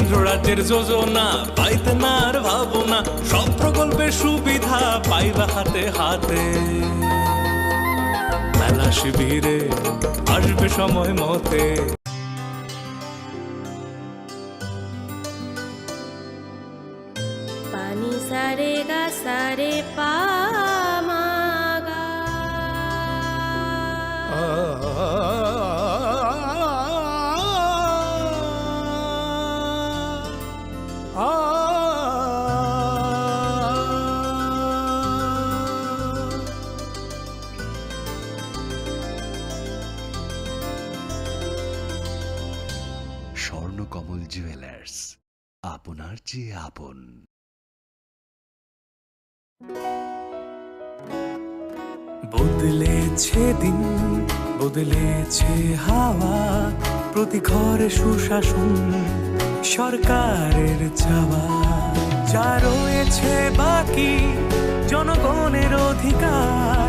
কেন্দ্র রাজ্যের যোজনা পাইতে না আর ভাবনা, সব প্রকল্পের সুবিধা পাইবা হাতে হাতে। মেলা শিবিরে আসবে সময় মতে। पानी सारे गा सारे पा मा गा। স্বর্ণকমল জুয়েলার্স, আপনার চেয়ে আপন। বদলেছে দিন, বদলেছে হাওয়া, প্রতি ঘরে সুশাসন সরকারের চাওয়া। যা রয়েছে বাকি জনগণের অধিকার,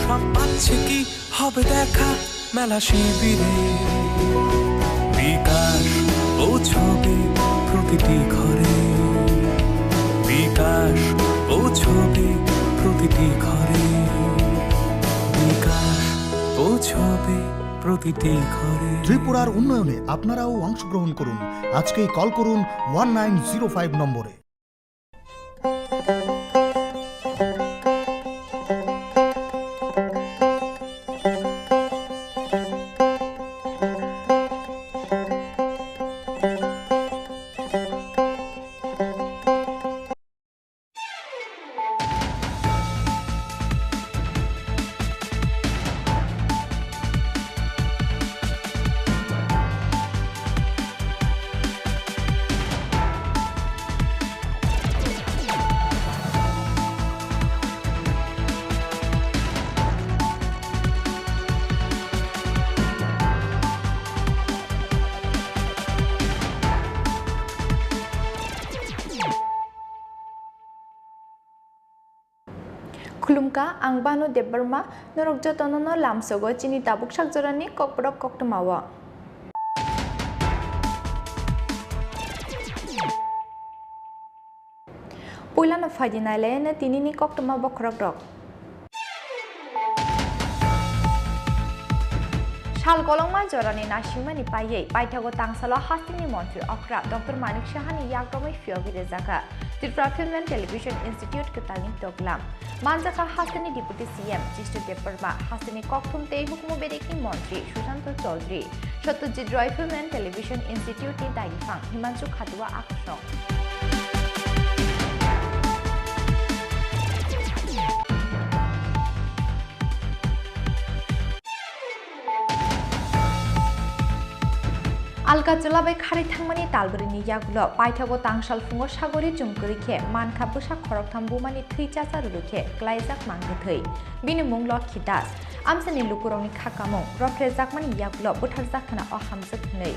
সব পাচ্ছে কি হবে দেখা মেলা শিবিরে। বিকাশ পৌঁছবে প্রতিটি ঘরে, বিকাশ পৌঁছবে প্রতিটি ঘরে, বিকাশ পৌঁছবে প্রতিটি ঘরে। ত্রিপুরার উন্নয়নে আপনারাও অংশগ্রহণ করুন। আজকেই কল করুন 1905 নম্বরে। खुलुमका आं बानु देबबर्मा नरक जतननो लामसोगो चिनि दाबुक साकजरानि ककबरक कक्टमावा। पुइलानो फाइदिनायलायनो तिनिनि कक्टमा बखरक रक। साल गलंमा जरानि नासिमानि पाइयै पाइथागो तांसालो हास्तिनि मन्त्री अख्रा डॉक्टर मानिक साहानि याग्रमै फियोगिरे जागा Tripura film and television institute कतालनि तगलाम मानजाका हास्तिनि डिप्यूटी सीएम जिष्टु देबबर्मा हास्तिनि कक्टम तेई हुकुम बेरेकनि मन्त्री Sushanta Chowdhury Satyajit Ray film and television इंस्टीट्यूटनि दायिफां हिमांशु खादुआ आकर्षक। आलका जलाबाय खारै थांमानि तालबरिनि यागुलो पाइथागो तांसाल फुङो सागरि जुमकरिखे मानखा बोसा खरकथाम बुमानि थैचाचा रुलुखे ग्लाइजाक मांगथै बिनि मुं लक्षी दास आमसानि लुकुरंनि खाकामुं रफ्रे जाकमानि यागुलो बुथार जाखना अहामजक नै।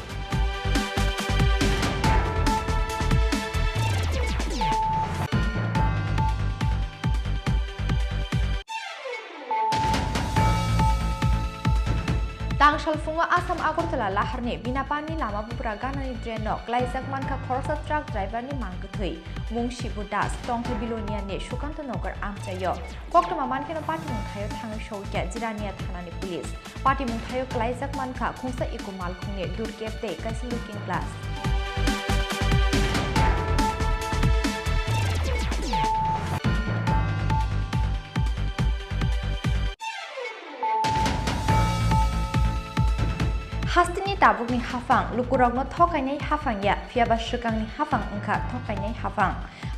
तांसाल फुङो आसाम आगरतला लाहारनि बिनापानि लामा बुब्रा गानानि ड्रेनो ग्लाइजाक मानखा खरसा ट्राक ड्राइभारनि मांगथै मुं शिबु दास टंथे बिलोनियानि सुकान्त नगर आमचायो कक्टमा मानखेनो पार्टी मुंथायो थाङो सौके जिरानिया थानानि पुलिस पार्टी मुंथायो ग्लाइजाक मानखा खुंसा इको मालखुंनि दुरकेपते काइसे लुकिं ग्लास। हास्तिनि ताबुकनि हाफां लुकुरकनो थकायनाय हाफांया फियाबा सुकांनि हाफां ओंखा थकायनाय हाफां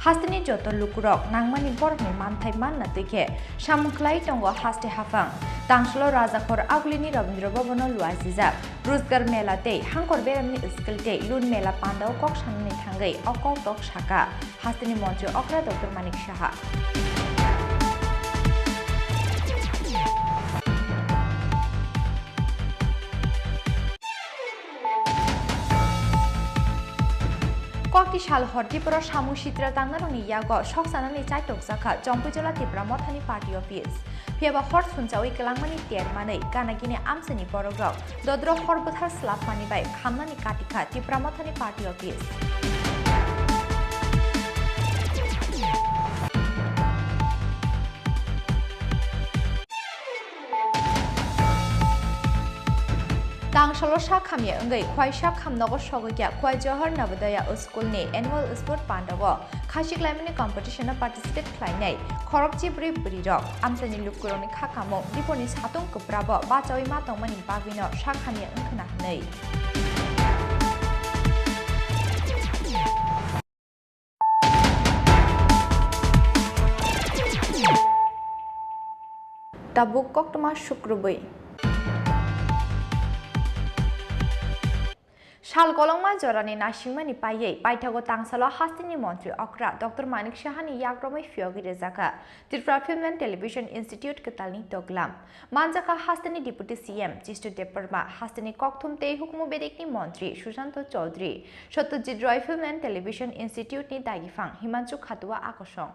हास्तिनि जत लुकुरक नांमानि बरफनि मानथाय मानना दैखे सामुखलाय दंग हास्ति हाफां तांसलो राजाखर आगुलिनि रवीन्द्र भवनो लुआजिजाक रोजगार मेला ते हांकर बेरामनि स्किलते लुन मेला पान्दाव कक साननि थांगै अकक दक साका हास्तिनि मन्त्री अक्रा डॉक्टर मानिक साहा। कक्ति साल हरदिपुर सामु सित्रा तांगारनि यागो सकसानानि चाइटक जाखा जम्पुजला तिब्रा मथानि पार्टी अफिस फियाबा हर सुनजावै गलांमानि तेरमानै गानागिनि आमसानि बरग्रक दद्र हरबुथार स्लाबमानि बाय खामनानि काटिखा तिब्रा मथानि party office. Bangsalo Shakhamia Ungai Kwai Shakham Nogo Shogya Kwai Johar Navodaya School ni annual sport pandago Khashik Lamini competition participate Klainai Korok Chibri Bridok Amsani Lukuroni Kakamo Diponis Hatung Kubrabo Bachawi Matong Mani Bagino Shakhamia Unkana Nei Tabuk Koktoma Shukrubai Shal Kolongma Jorani Nashimani Paye, Paitago Tangsalo Hastini Montri Okra, Dr. Manik Shahani Yagromi Fiogi Rezaka, Tirpra Film and Television Institute Katalni Toglam, Manjaka Hastini Deputy CM, Chistu Deparma, Hastini Koktum Te Hukmu Bedekni Montri, Shushanto Chaudhry, Shoto Jidroy Film and Television Institute ni Dagifang, Himanchu Khatua Akoshong.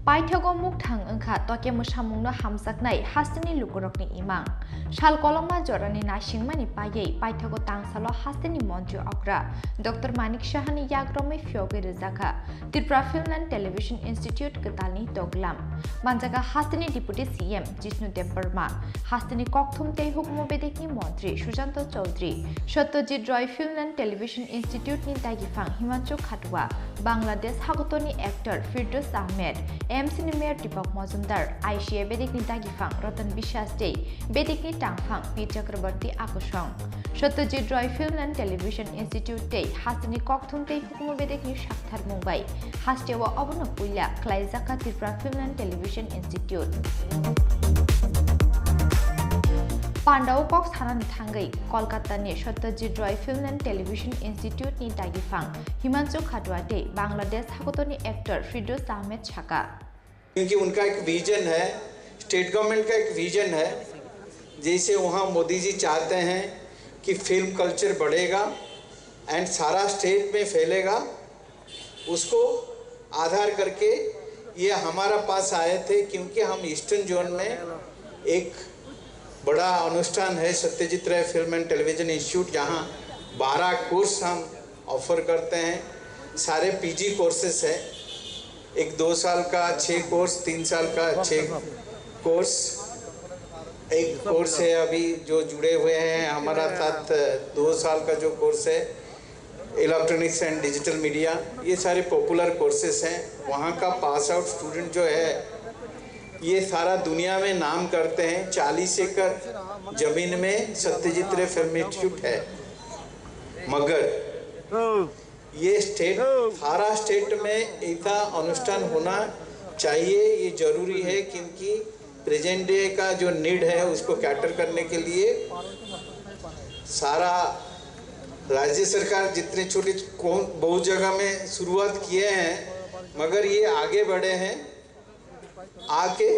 Paithago Mukhang Unka Toke Mushamungno Hamsaknai Hastini Lukurokni Imang Shal Kolongma Jorani Nashingmani Paye Paithago Tangsalo Hastini Montri Okra Dr. Manik Shahani Yagromi Fiogi Rezaka Tirpra Film and Television Institute Katalni Toglam Manjaka Hastini Deputy CM Jishnu Deparma Hastini Kokthum Te Hukmu Bedekni Montri Shushanto Chaudhry Shotojit Roy Film and Television Institute ni Dagifang Himanchu Khatua Bangladesh Hagotoni actor Firdaus Ahmed MC ni Mayor Deepak Majumdar Aisha Bedekni Dagifang Ratan Bishas Day Bedekni Tangfang P Chakrabarti Akoshong Shotojit Roy Film and Television Institute Day Hastini Kokthum Te Hukmu Bedekni Shakthar Mumbai Hastewa Obono Pulla Klaizaka Tripura Film and Television Institute Pandau Kok Thanan Thangai Kolkata ni Shotojit Roy Film and Television Institute ni Dagifang Himanchu Khatua Day Bangladesh Hagotoni actor Firdaus Ahmed Chaka क्योंकि उनका एक vision है state government का एक vision है जैसे वहाँ मोदी जी चाहते हैं कि फिल्म कल्चर बढ़ेगा एंड सारा स्टेट में फैलेगा उसको आधार करके ये हमारा पास आए थे क्योंकि हम ईस्टर्न जोन में एक बड़ा अनुष्ठान है सत्यजीत राय फिल्म एंड टेलीविजन इंस्टीट्यूट जहाँ 12 कोर्स हम ऑफर करते हैं सारे पीजी कोर्सेस है एक 2 साल का 6 कोर्स 3 साल का 6 कोर्स एक कोर्स है अभी जो जुड़े हुए हैं हमारा साथ 2 साल का जो कोर्स है इलेक्ट्रॉनिक्स एंड डिजिटल मीडिया ये सारे पॉपुलर कोर्सेस हैं वहाँ का पास आउट स्टूडेंट जो है ये सारा दुनिया में नाम करते हैं 40 एकड़ जमीन में सत्यजीत रे फिल्म इंस्टीट्यूट है मगर ये स्टेट सारा स्टेट में ऐसा अनुष्ठान होना चाहिए ये जरूरी है क्योंकि प्रेजेंट डे का जो नीड है उसको कैटर करने के लिए सारा राज्य सरकार जितने छोटे बहुत जगह में शुरुआत किए हैं मगर ये आगे बढ़े हैं आके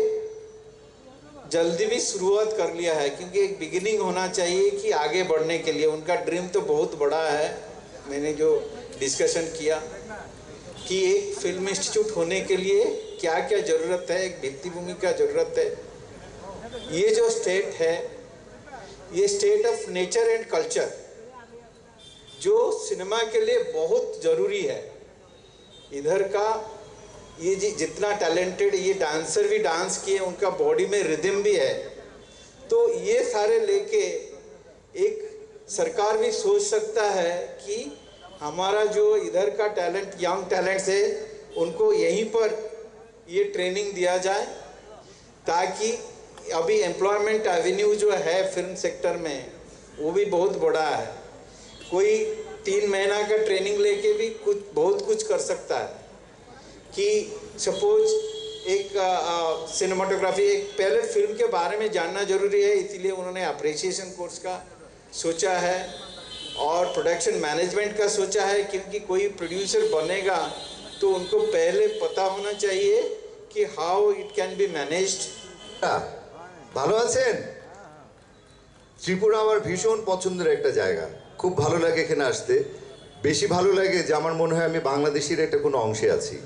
जल्दी भी शुरुआत कर लिया है क्योंकि एक बिगिनिंग होना चाहिए कि आगे बढ़ने के लिए उनका ड्रीम तो बहुत बड़ा है मैंने जो डिस्कशन किया कि एक फिल्म इंस्टीट्यूट होने के लिए क्या क्या ज़रूरत है एक भित्तिभूमि का ज़रूरत है ये जो स्टेट है ये state of nature and culture जो सिनेमा के लिए बहुत ज़रूरी है इधर का ये जितना टैलेंटेड ये डांसर भी डांस किए उनका बॉडी में रिदम भी है तो ये सारे लेके एक सरकार भी सोच सकता है कि हमारा जो इधर का टैलेंट यंग टैलेंट्स है उनको यहीं पर ये ट्रेनिंग दिया जाए ताकि अभी एम्प्लॉयमेंट एवेन्यू जो है फिल्म सेक्टर में वो भी बहुत बड़ा है कोई 3 महीना का ट्रेनिंग लेके भी बहुत कुछ कर सकता है कि सपोज एक सिनेमाटोग्राफी एक पहले फिल्म के बारे में जानना जरूरी है इसीलिए उन्होंने अप्रिसिएशन कोर्स का सोचा है और प्रोडक्शन मैनेजमेंट का सोचा है क्योंकि कोई प्रोड्यूसर बनेगा तो उनको पहले पता होना चाहिए कि how it can be managed ভালো আছেন ত্রিপুরা আমার ভীষণ পছন্দের একটা জায়গা খুব ভালো লাগে এখানে আসতে বেশি ভালো লাগে যে আমার মনে হয় আমি বাংলাদেশের একটা কোনো অংশে আছি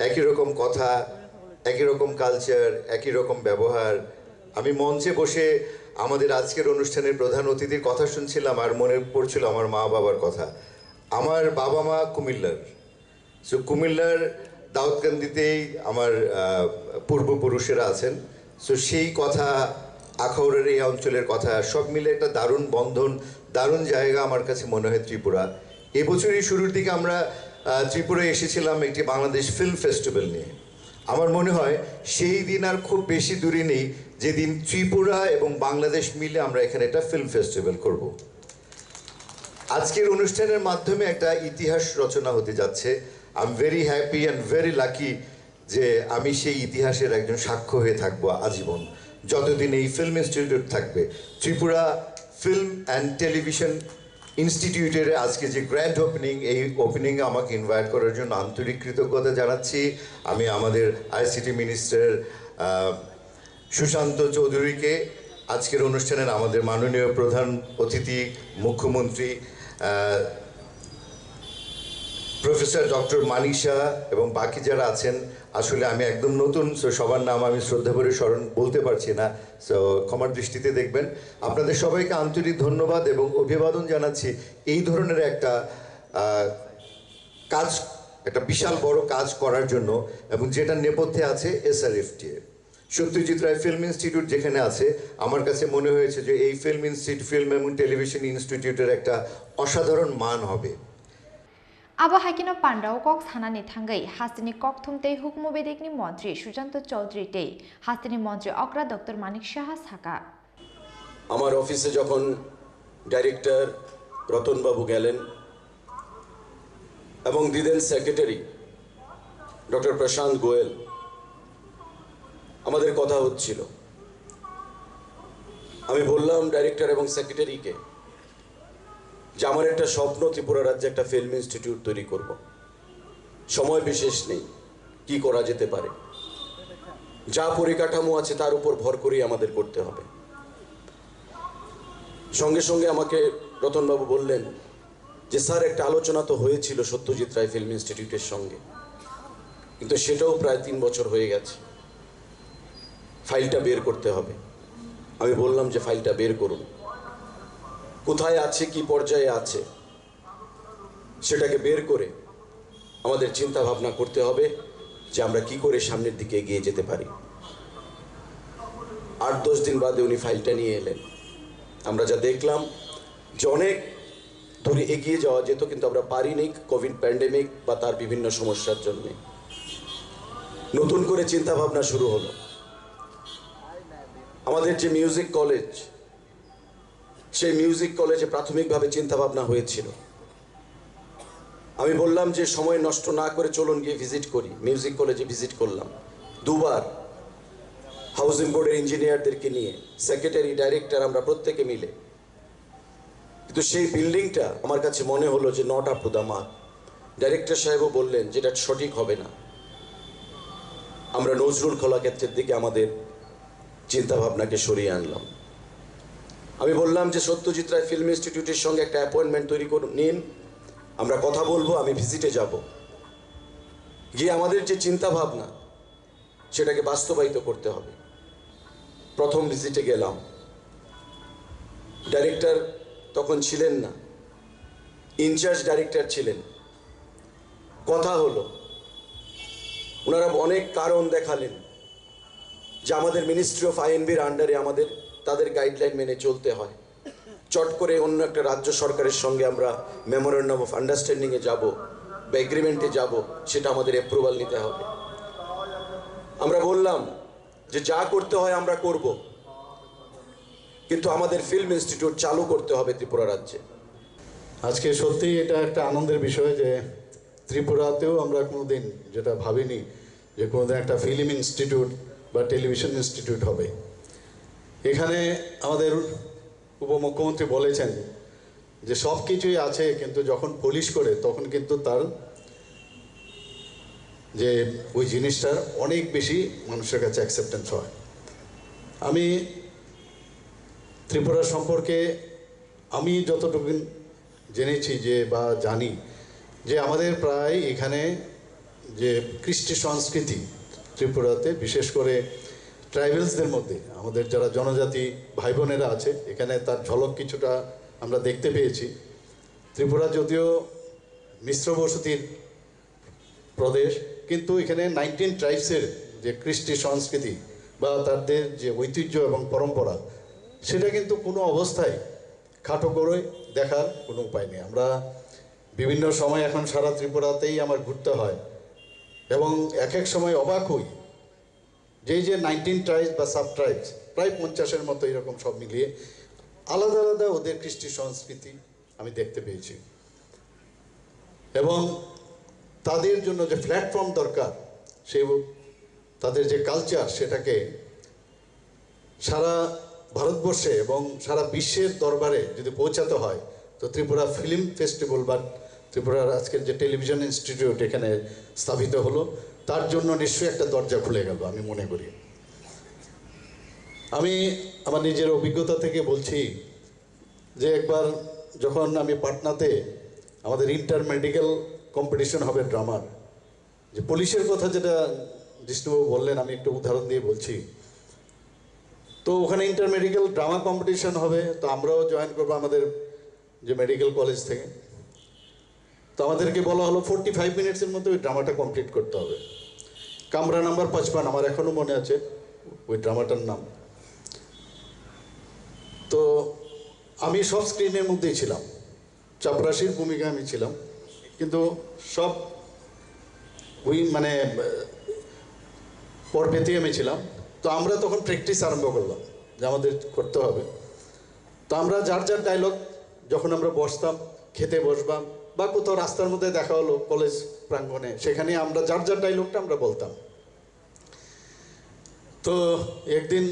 একই রকম কথা একই রকম কালচার একই রকম ব্যবহার আমি মঞ্চে বসে আমাদের আজকের অনুষ্ঠানের প্রধান অতিথির কথা শুনছিলাম আর মনে পড়ছিল আমার মা বাবার কথা। আমার বাবা মা কুমিল্লার, সো কুমিল্লার দাউদকান্দিতেই আমার পূর্বপুরুষেরা আছেন। সো সেই কথা, আখাউড়ের এই অঞ্চলের কথা, সব মিলে একটা দারুণ বন্ধন, দারুণ জায়গা আমার কাছে মনে হয় ত্রিপুরা। এবছরই শুরুর দিকে আমরা ত্রিপুরায় এসেছিলাম একটি বাংলাদেশ ফিল্ম ফেস্টিভ্যাল নিয়ে। আমার মনে হয় সেই দিন আর খুব বেশি দূরে নেই যেদিন ত্রিপুরা এবং বাংলাদেশ মিলে আমরা এখানে একটা ফিল্ম ফেস্টিভ্যাল করব। আজকের অনুষ্ঠানের মাধ্যমে একটা ইতিহাস রচনা হতে যাচ্ছে। I am very happy and very lucky যে আমি সেই ইতিহাসের একজন সাক্ষ্য হয়ে থাকবো আজীবন, যতদিন এই ফিল্ম ইনস্টিটিউট থাকবে। ত্রিপুরা ফিল্ম অ্যান্ড টেলিভিশন ইনস্টিটিউটের আজকে যে গ্র্যান্ড ওপেনিং, এই ওপেনিংয়ে আমাকে ইনভাইট করার জন্য আন্তরিক কৃতজ্ঞতা জানাচ্ছি। আমি আমাদের আইসিটি মিনিস্টার সুশান্ত চৌধুরীকে, আজকের অনুষ্ঠানের আমাদের মাননীয় প্রধান অতিথি মুখ্যমন্ত্রী প্রফেসর ডক্টর মানিষা এবং বাকি যারা আছেন। আসলে আমি একদম নতুন, সো সবার নাম আমি শ্রদ্ধা করে স্মরণ বলতে পারছি না, সো ক্ষমার দৃষ্টিতে দেখবেন। আপনাদের সবাইকে আন্তরিক ধন্যবাদ এবং অভিবাদন জানাচ্ছি এই ধরনের একটা কাজ, একটা বিশাল বড় কাজ করার জন্য, এবং যেটা নেপথ্যে আছে SRFTA Satyajit Ray film institute যেখানে আছে। আমার কাছে মনে হয়েছে যে এই ফিল্ম ইনস্টিটিউট, ফিল্ম এবং টেলিভিশন ইনস্টিটিউটের একটা অসাধারণ মান হবে। আবা হাইকিনো পান্ডাও কক সানানি থাঙ্গাই হাস্তিনি কক থুমতেই হুকুম বেদিকনি মন্ত্রী সুশান্ত চৌধুরী তেই হাস্তিনি মন্ত্রী অগ্রা ডক্টর মানিক সাহা সাকা। আমার অফিসে যখন ডাইরেক্টর রতনবাবু গেলেন এবং দিলেন সেক্রেটারি ডক্টর প্রশান্ত গোয়েল, আমাদের কথা হচ্ছিল। আমি বললাম ডাইরেক্টর এবং সেক্রেটারিকে যে আমার একটা স্বপ্ন, ত্রিপুরা রাজ্যে একটা ফিল্ম ইনস্টিটিউট তৈরি করব। সময় বিশেষ নেই, কি করা যেতে পারে, যা পরিকাঠামো আছে তার উপর ভর করেই আমাদের করতে হবে। সঙ্গে সঙ্গে আমাকে রতনবাবু বললেন যে স্যার, একটা আলোচনা তো হয়েছিল সত্যজিৎ রায় ফিল্ম ইনস্টিটিউটের সঙ্গে, কিন্তু সেটাও প্রায় 3 বছর হয়ে গেছে, ফাইলটা বের করতে হবে। আমি বললাম যে ফাইলটা বের করুন, কোথায় আছে, কি পর্যায়ে আছে, সেটাকে বের করে আমাদের চিন্তা ভাবনা করতে হবে যে আমরা কি করে সামনের দিকে এগিয়ে যেতে পারি। 8-10 দিন বাদে উনি ফাইলটা নিয়ে এলেন। আমরা যা দেখলাম যে অনেক দূরে এগিয়ে যাওয়া যেত, কিন্তু আমরা পারিনি, কোভিড প্যান্ডেমিক বা তার বিভিন্ন সমস্যার জন্য। নতুন করে চিন্তা ভাবনা শুরু হলো। আমাদের যে মিউজিক কলেজ, সেই মিউজিক কলেজে প্রাথমিকভাবে চিন্তা ভাবনা হয়েছিল। আমি বললাম যে সময় নষ্ট না করে চলুন গিয়ে ভিজিট করি। মিউজিক কলেজে ভিজিট করলাম 2 বার, হাউজিং বোর্ডের ইঞ্জিনিয়ারদেরকে নিয়ে, সেক্রেটারি, ডাইরেক্টর, আমরা প্রত্যেকে মিলে। কিন্তু সেই বিল্ডিংটা আমার কাছে মনে হলো যে not up to the mark. Director সাহেবও বললেন যেটা সঠিক হবে না। আমরা নজরুল কলাক্ষেত্রের দিকে আমাদের চিন্তা ভাবনাকে সরিয়ে আনলাম। আমি বললাম যে সত্যজিৎ রায় ফিল্ম ইনস্টিটিউটের সঙ্গে একটা অ্যাপয়েন্টমেন্ট তৈরি করুন, নিন, আমরা কথা বলবো, আমি ভিজিটে যাব, গিয়ে আমাদের যে চিন্তা ভাবনা সেটাকে বাস্তবায়িত করতে হবে। প্রথম ভিজিটে গেলাম, ডাইরেক্টর তখন ছিলেন না, ইনচার্জ ডাইরেক্টর ছিলেন। কথা হলো, ওনারা অনেক কারণ দেখালেন যে আমাদের মিনিস্ট্রি অফ আইএনবির আন্ডারে আমাদের তাদের গাইডলাইন মেনে চলতে হয়। চট করে অন্য একটা রাজ্য সরকারের সঙ্গে আমরা মেমোরেন্ডাম অফ আন্ডারস্ট্যান্ডিংয়ে যাব বা এগ্রিমেন্টে যাব, সেটা আমাদের অ্যাপ্রুভাল নিতে হবে। আমরা বললাম যে যা করতে হয় আমরা করব, কিন্তু আমাদের ফিল্ম ইনস্টিটিউট চালু করতে হবে ত্রিপুরা রাজ্যে। আজকে সত্যিই এটা একটা আনন্দের বিষয় যে ত্রিপুরাতেও আমরা কোনোদিন যেটা ভাবিনি যে কোনোদিন একটা ফিল্ম ইনস্টিটিউট বা টেলিভিশন ইনস্টিটিউট হবে। এখানে আমাদের উপমুখ্যমন্ত্রী বলেছেন যে সব কিছুই আছে, কিন্তু যখন পুলিশ করে তখন কিন্তু তার যে ওই জিনিসটার অনেক বেশি মানুষের কাছে অ্যাকসেপ্টেন্স হয়। আমি ত্রিপুরা সম্পর্কে আমি যতটুকু জেনেছি যে বা জানি যে আমাদের প্রায় এখানে যে কৃষ্টি সংস্কৃতি ত্রিপুরাতে, বিশেষ করে ট্রাইবেলসদের মধ্যে আমাদের যারা জনজাতি ভাই বোনেরা আছে এখানে তার ঝলক কিছুটা আমরা দেখতে পেয়েছি। ত্রিপুরা যদিও মিশ্র বসতির প্রদেশ, কিন্তু এখানে 19 ট্রাইবসের যে কৃষ্টি সংস্কৃতি বা তাদের যে ঐতিহ্য এবং পরম্পরা, সেটা কিন্তু কোনো অবস্থায় খাটো করে দেখার কোনো উপায় নেই। আমরা বিভিন্ন সময় এখন সারা ত্রিপুরাতেই আমার ঘুরতে হয় এবং এক এক সময় অবাক হই যে 19 ট্রাইবস বা সাব ট্রাইবস প্রায় 50-এর মতো এরকম সব মিলিয়ে আলাদা আলাদা ওদের কৃষ্টি সংস্কৃতি আমি দেখতে পেয়েছি। এবং তাদের জন্য যে প্ল্যাটফর্ম দরকার, সেই তাদের যে কালচার, সেটাকে সারা ভারতবর্ষে এবং সারা বিশ্বের দরবারে যদি পৌঁছাতে হয়, তো ত্রিপুরা ফিল্ম ফেস্টিভ্যাল বা ত্রিপুরার আজকের যে টেলিভিশন ইনস্টিটিউট এখানে স্থাপিত হলো, তার জন্য নিশ্চয়ই একটা দরজা খুলে গেল আমি মনে করি। আমি আমার নিজের অভিজ্ঞতা থেকে বলছি যে একবার যখন আমি পাটনাতে আমাদের ইন্টার মেডিকেল কম্পিটিশন হবে ড্রামার, যে পুলিশের কথা যেটা জিষ্ণুবাবু বললেন, আমি একটু উদাহরণ দিয়ে বলছি। তো ওখানে ইন্টার মেডিকেল ড্রামা কম্পিটিশন হবে, তো আমরাও জয়েন করবো আমাদের যে মেডিকেল কলেজ থেকে। তো আমাদেরকে বলা হলো 45 মিনিটসের মধ্যে ওই ড্রামাটা কমপ্লিট করতে হবে। কামরা নাম্বার 55, আমার এখনও মনে আছে ওই ড্রামাটার নাম। তো আমি সব স্ক্রিনের মধ্যেই ছিলাম, চাপরাশির ভূমিকা আমি ছিলাম, কিন্তু সব ওই মানে পর্বেতেই আমি ছিলাম। তো আমরা তখন প্র্যাকটিস আরম্ভ করলাম যে আমাদের করতে হবে। তো আমরা যার যার ডায়লগ, যখন আমরা বসতাম, খেতে বসবাম বা কোথাও রাস্তার মধ্যে দেখা হলো কলেজ প্রাঙ্গণে, সেখানে আমরা যার যার ডায়লগটা আমরা বলতাম। তো একদিন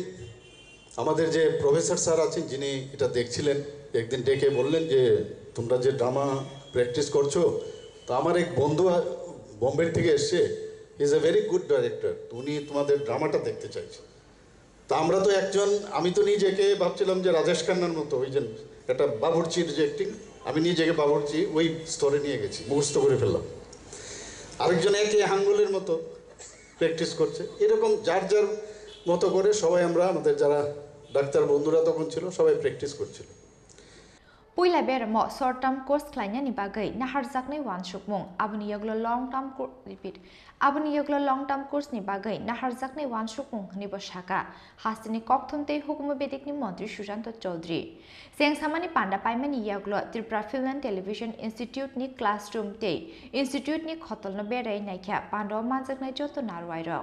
আমাদের যে প্রফেসর স্যার আছেন, যিনি এটা দেখছিলেন, একদিন ডেকে বললেন যে তোমরা যে ড্রামা প্র্যাকটিস করছো, তো আমার এক বন্ধু বোম্বে থেকে এসছে, is a very good director, উনি তোমাদের ড্রামাটা দেখতে চাইছে। তা আমরা তো আমি তো নিজেকে ভাবছিলাম যে রাজেশ খান্নার মতো, ওই যে একটা বাবুর্চির যে অ্যাক্টিং, আমি নিজেকে বাবুর্চি ওই স্তরে নিয়ে গেছি, মুখস্থ করে ফেললাম। আরেকজন একে হাঙ্গুলের মতো প্র্যাকটিস করছে। এরকম যার যার মতো করে সবাই আমরা, আমাদের যারা ডাক্তার বন্ধুরা তখন ছিল, সবাই প্র্যাকটিস করছিল। Puila bermo short term course klanya ni bagai nahar jaknai wan sukmung aboni yoglo long term long term course ni bagai nahar jaknai wan sukmung ni bosaka hastini kokthumte hukumo bedik ni mantri Sushanta Chaudhary seng samani panda paimani yoglo Tripura Film and Television Institute ni classroom te institute ni khotolno berai naikha pando manjaknai joto narwairo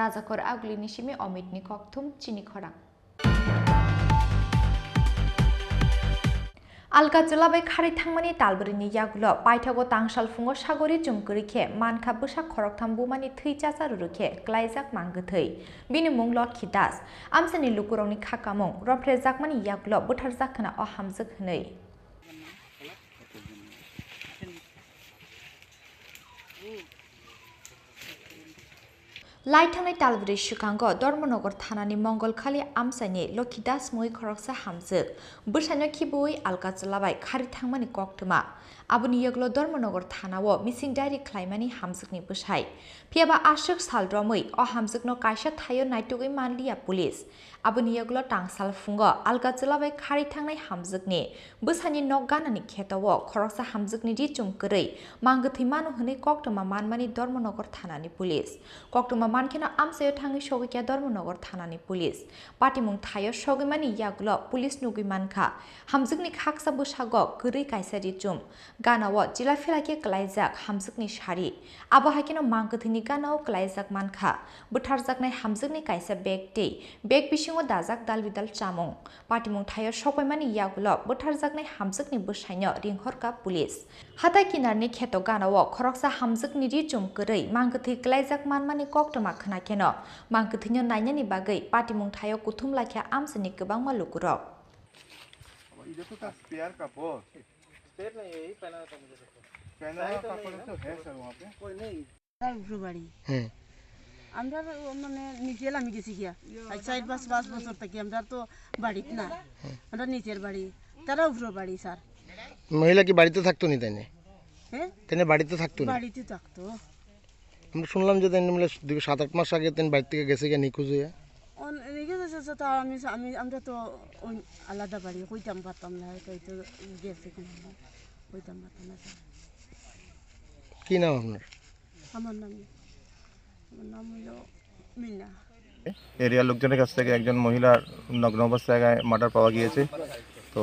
রাজাকর আগলি নিশিমি অমিতনি ককথুম চিনি খরা আলকা জেলাবাই খারি থাংমানি তালবরিনি ইয়াগুলো পাইথাগো তাংসাল ফুঙো সাগরি চুমকরিখে মানখা বৈশাখ খরকথাম বুমানি থৈ চাচা রুরুখে ক্লাইজাক मांगोथै बिनि मुं लक्षी दास आमसानि लुकुरंनि खाकामुं रफ्रे जाकमानि यागुलो बुथार जाखोना अ हामजोक हनै लाइथांनाय तालबुरि सुखांग धर्मनगर थानानि मंगलखालि आमसानि लक्षीदास मुइ खरकसा हामजोक बोसानो खिबुइ आलका चलाबाय खारि थांमानि कक्तमा आबुनि यगलो धर्मनगर थानावो मिसिं डायरि ख्लाइमानि हामजोकनि बोसाय फियाबा आशोक सालद्रमै अ हामजोकनो कायसा थायो नायटुगै मानलिया पुलिस आबुनि यगलो टांसाल फुंग आलका चलाबाय खारि थांनाय हामजोकनि बोसानि नक गानानि खेतावो खरकसा हामजोकनि दि चुमकरै मांगोथै मानु हनै कक्तमा मानमानि धर्मनगर थानानि पुलिस कक्तमा मानखेना आमसायो थाङै सगैया धर्मनगर थानानि पुलिस पाटिमुं थायो सगैमानि यागुलो पुलिस नुगै मानखा हामजोकनि खाकसा बोसागो गरै कायसारि चुम गानावो जिला फिलाके क्लाइजाक हामजोकनि सारि आबहाकेनो मांगोथैनि गानाव क्लाइजाक मानखा बुथारजाकनाय हामजोकनि कायसा बेग दै बेग बिसिङो दाजाक दालबिदाल चामुं पाटिमुं थायो सगैमानि यागुलो बुथारजाकनाय हामजोकनि बोसायनो रिंहरका पुलिस हाथाय किनारनि खेतो गानावो खरकसा हामजोकनि रि चुमकरै मांगोथै क्लाइजाक मानमानि कक्तमा खोनाखेनो मांगोथैनो नायनायनि बागै पाटिमुं थायो कुथुम लाखिया आमसानि गोबां मालुकुरक আমরা মানে নিচে আমি গেছি গিয়া আজ 4-5 বছর থেকে আমরা তো বাড়িত না আমরা নিচের বাড়ি তারা উপর বাড়ি স্যার মহিলা কি বাড়িতে থাকতো নি তাইনে হ্যাঁ তাইনে বাড়িতে থাকতো না বাড়িতে থাকতো আমরা শুনলাম যে তাইনে মিলে 7-8 মাস আগে তাইনে বাড়ি থেকে গেছে গিয়া নিখোঁজ হয়ে নিখোঁজ হয়েছে তা আমরা তো আলাদা বাড়ি কইতাম পারতাম না হয়তো গেছে কিনা কইতাম পারতাম না স্যার কি নাম আপনার আমার নাম হলো মিনা এরিয়ার লোকজনের কাছ থেকে একজন মহিলার নগ্ন অবস্থায় মার্ডার পাওয়া গিয়েছে তো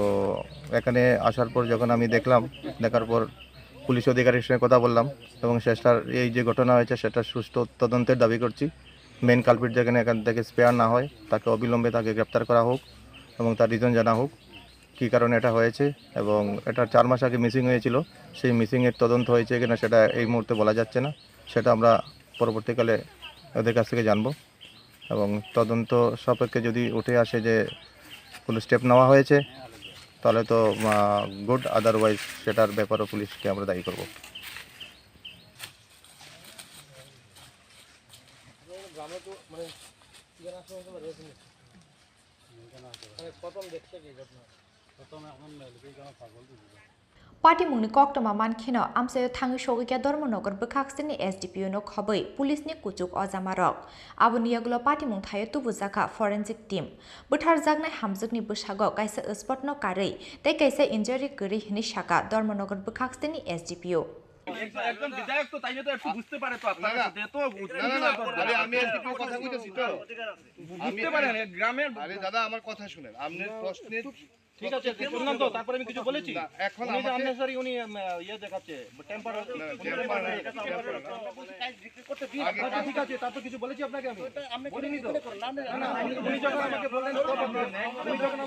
এখানে আসার পর যখন আমি দেখার পর পুলিশ অধিকারীর সঙ্গে কথা বললাম এবং শেষটার এই যে ঘটনা হয়েছে সেটা সুষ্ঠু তদন্তের দাবি করছি মেন কালপিট যেখানে এখান থেকে স্পেয়ার না হয় তাকে অবিলম্বে তাকে গ্রেপ্তার করা হোক এবং তার রিজন জানা হোক কী কারণে এটা হয়েছে এবং এটা 4 মাস আগে মিসিং হয়েছিল সেই মিসিংয়ের তদন্ত হয়েছে কিনা সেটা এই মুহূর্তে বলা যাচ্ছে না সেটা আমরা পরবর্তীকালে ওদের কাছ থেকে জানবো এবং তদন্ত সাপেক্ষে যদি উঠে আসে যে কোনো স্টেপ নেওয়া হয়েছে তাহলে তো গুড আদারওয়াইজ সেটার ব্যাপারে পুলিশকে আমরা দায়ী করব पाटिमुंनि कक्तमा मानखेनो आमसायो थाङै सगैया धर्मनगर बोखाक्सनि एसडिपिओ नो खबै पुलिसनि कुचुक अजामारक आबुनि यगलो पाटिमुं थायो तुबुजाका फरेन्सिक टीम बुथार जागनाय हामजोकनि बोसागो कायसा स्पट न कारै ते कायसा इन्जुरि गरि हिनि शाखा धर्मनगर बोखाक्सनि एसडिपिओ একজন বিধায়ক তো তাইলে তো একটু বুঝতে পারে তো আপনারা সাথে তো আরে আমি এসডিপিও কথা কইতেছি তো বুঝতে পারেন গ্রামের আরে দাদা আমার কথা শুনেন আপনার প্রশ্নের ঠিক আছে শুনলাম তো তারপরে আমি কিছু বলেছি এখন উনি যে আননেসারি উনি ইয়ে দেখাচ্ছে টেম্পার করতে দিন ঠিক আছে তারপর কিছু বলেছি আপনাকে আমি বলিনি তো না উনি যখন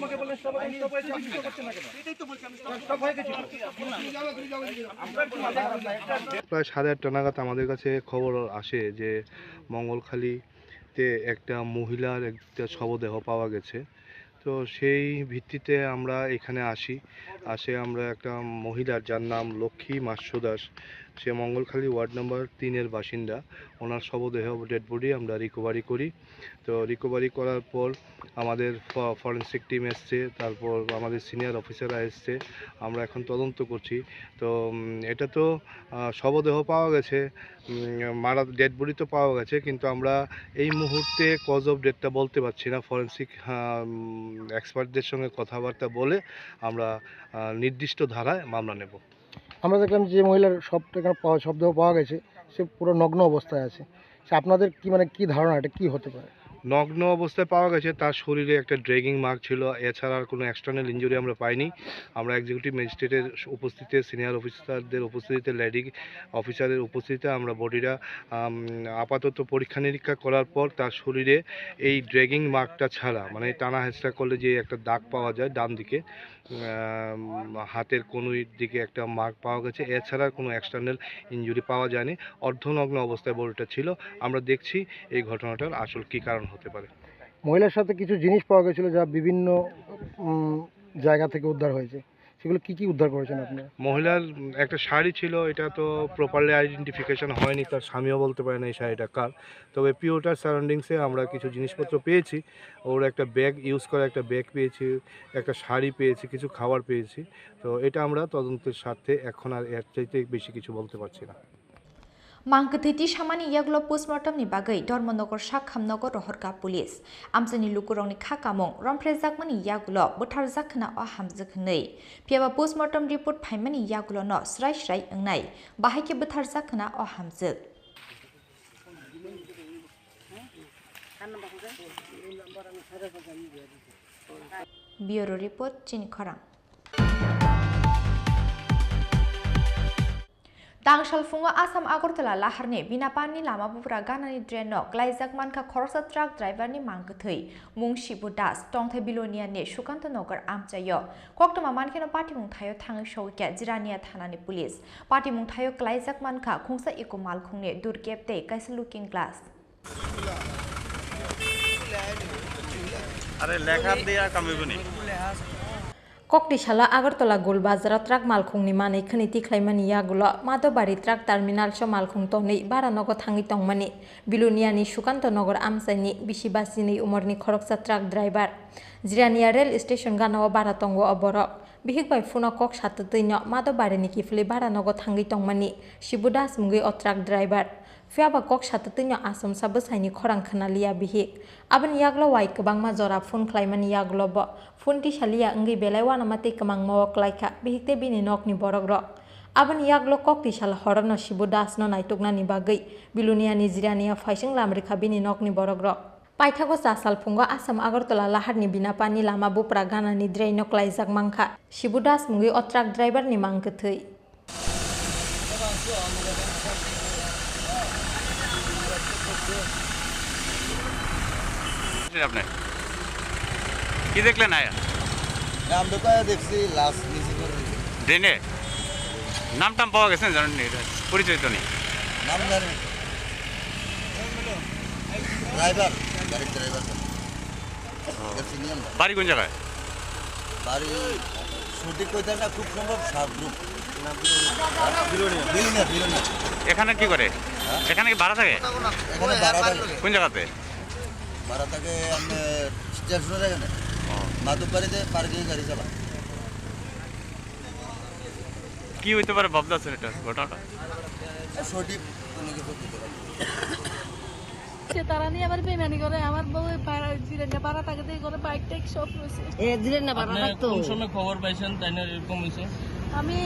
আমাকে বললেন স্টপ হয়েছে আপনি স্টপ করছেন না কেন এটাই তো বলছি আমি স্টপ হয়ে গেছি প্রায় 8:30 নাগাদ আমাদের কাছে খবর আসে যে মঙ্গলখালীতে একটা মহিলার একটা শবদেহ পাওয়া গেছে তো সেই ভিত্তিতে আমরা এখানে আসে আমরা একটা মহিলার যার নাম লক্ষ্মী মাস্য দাস সে মঙ্গলখালী ওয়ার্ড নাম্বার 3-এর বাসিন্দা ওনার শবদেহ ডেড বডি আমরা রিকভারি করি তো রিকভারি করার পর আমাদের ফরেনসিক টিম এসছে তারপর আমাদের সিনিয়র অফিসাররা এসছে আমরা এখন তদন্ত করছি তো এটা তো শবদেহ পাওয়া গেছে মারা ডেড বডি তো পাওয়া গেছে কিন্তু আমরা এই মুহূর্তে কজ অফ ডেথটা বলতে পারছি না ফরেনসিক এক্সপার্টদের সঙ্গে কথাবার্তা বলে আমরা নির্দিষ্ট ধারায় মামলা নেব আমরা দেখলাম যে মহিলার শবদেহ পাওয়া গেছে সে পুরো নগ্ন অবস্থায় আছে সে আপনাদের কি কি ধারণা এটা কি হতে পারে নগ্ন অবস্থায় পাওয়া গেছে, তার শরীরে একটা ড্রেগিং মার্ক ছিল, এছাড়া আর কোনো এক্সটার্নাল ইনজুরি আমরা পাইনি। আমরা এক্সিকিউটিভ ম্যাজিস্ট্রেটের উপস্থিতিতে, সিনিয়র অফিসারদের উপস্থিতিতে, লেডি অফিসারের উপস্থিতিতে আমরা বডিটা আপাতত পরীক্ষা নিরীক্ষা করার পর তার শরীরে এই ড্রেগিং মার্কটা ছাড়া, মানে টানা হেঁচড়া করলে যে একটা দাগ পাওয়া যায় ডান দিকে হাতের কনুইর দিকে একটা মার্ক পাওয়া গেছে, এছাড়া কোনো এক্সটার্নাল ইনজুরি পাওয়া যায়নি। অর্ধনগ্ন অবস্থায় বডিটা ছিল। আমরা দেখছি এই ঘটনাটার আসল কী কারণ হতে পারে। মহিলার সাথে কিছু জিনিস পাওয়া গেছিল যা বিভিন্ন জায়গা থেকে উদ্ধার হয়েছে, সেগুলো কি কি উদ্ধার করেছেন আপনি? মহিলার একটা শাড়ি ছিল, এটা তো প্রপারলি আইডেন্টিফিকেশন হয়নি, তার স্বামীও বলতে পারে না এই শাড়িটা কার। তবে পিওটার সারাউন্ডিংসে আমরা কিছু জিনিসপত্র পেয়েছি, ওর একটা ব্যাগ ইউজ করা একটা ব্যাগ পেয়েছি, একটা শাড়ি পেয়েছি, কিছু খাবার পেয়েছি। তো এটা আমরা তদন্তের স্বার্থে এখন আর এর চাইতে বেশি কিছু বলতে পারছি না। Mangkethiti samani yaglo postmortem ni bagai Dormonogor Shakhamnogor Rohorka Police. Amsani lukurongni khakamong romprezakmani yaglo butharjakna o hamjakhnei. Piaba postmortem report phaimani yaglo no srai angnai. Bahaike butharjakna o hamjak. Bureau report Chin Khorang. Tangsal fungo Asam Agartala laharni binapani lama bupra ganani dreno glaizak manka khorsa truck driver ni mangkethei mung Shibu Das tongthai bilonia ni Sukanta Nogar amchayo koktoma mankeno party mung thayo thangai showke Jirania thanani police party mung thayo glaizak manka khungsa iko malkhungne durkepte kaisa looking glass are lekha dia kamibuni Koktishala Agartala Gulbazara truck malkhungni manei khani tikhlaimani yagulo Madobari truck terminal sho malkhung tongni Baranogo thangi tongmani Biluniani Sukanta Nogar amsaini Bishibasini umorni khoroksa truck driver Jirania rail station ganawa Baratongo oborok Bihik bai funo kok satutino Madobari ni kifli Baranogo thangi tongmani Shibudas mungi o truck driver Fiaba kok satutino asam sabusaini khorang khanalia bihik Aban yaglo wai kebang majora phone klaimani yaglo bo phone ti shalia ngi belaiwa namate kemang mawak laika bihikte bini nok ni borogro Aban yaglo kok ti shala horano Shibudas no naitokna ni bagai Bilunia ni Jirania faising lamrikha bini nok ni borogro Paithago sasal fungo Asam Agartala laharni binapani lama bupra gana ni draino klaijak mangkha Shibudas mungi o truck driver ni mangkethei আপনি কি দেখলেন আয়া আমরা তো দেখছি লাশ নিচে করে ড্রেনে নামটাম পাওয়া গেছে জানেন এটা পরিচয় তো নেই নাম জানেন ড্রাইভার গাড়ি ড্রাইভার বাড়ি কোন জায়গায় বাড়ি সঠিক কইতে না খুব সম্ভব সাত গ্রুপ এখানে কি করে এখানে কি ভাড়া থাকে এখানে ভাড়া থাকে কোন জায়গাতে ভাড়া থাকে আমি স্টেশনের এখানে মাধববাড়িতে পার্কিং গাড়ি চালা কি হইতে পারে ভাবতেছেন এটা ঘটনাটা সঠিক কোনো কিছু বলতে পারি তারা নিয়ে আবার বেমানি করে আমার বউ জিরেন্না পাড়া থাকে করে বাইক টাইক সব রয়েছে জিরেন্না পাড়া থাকতো কোন সময় খবর পাইছেন তাই না এরকম হয়েছে আমি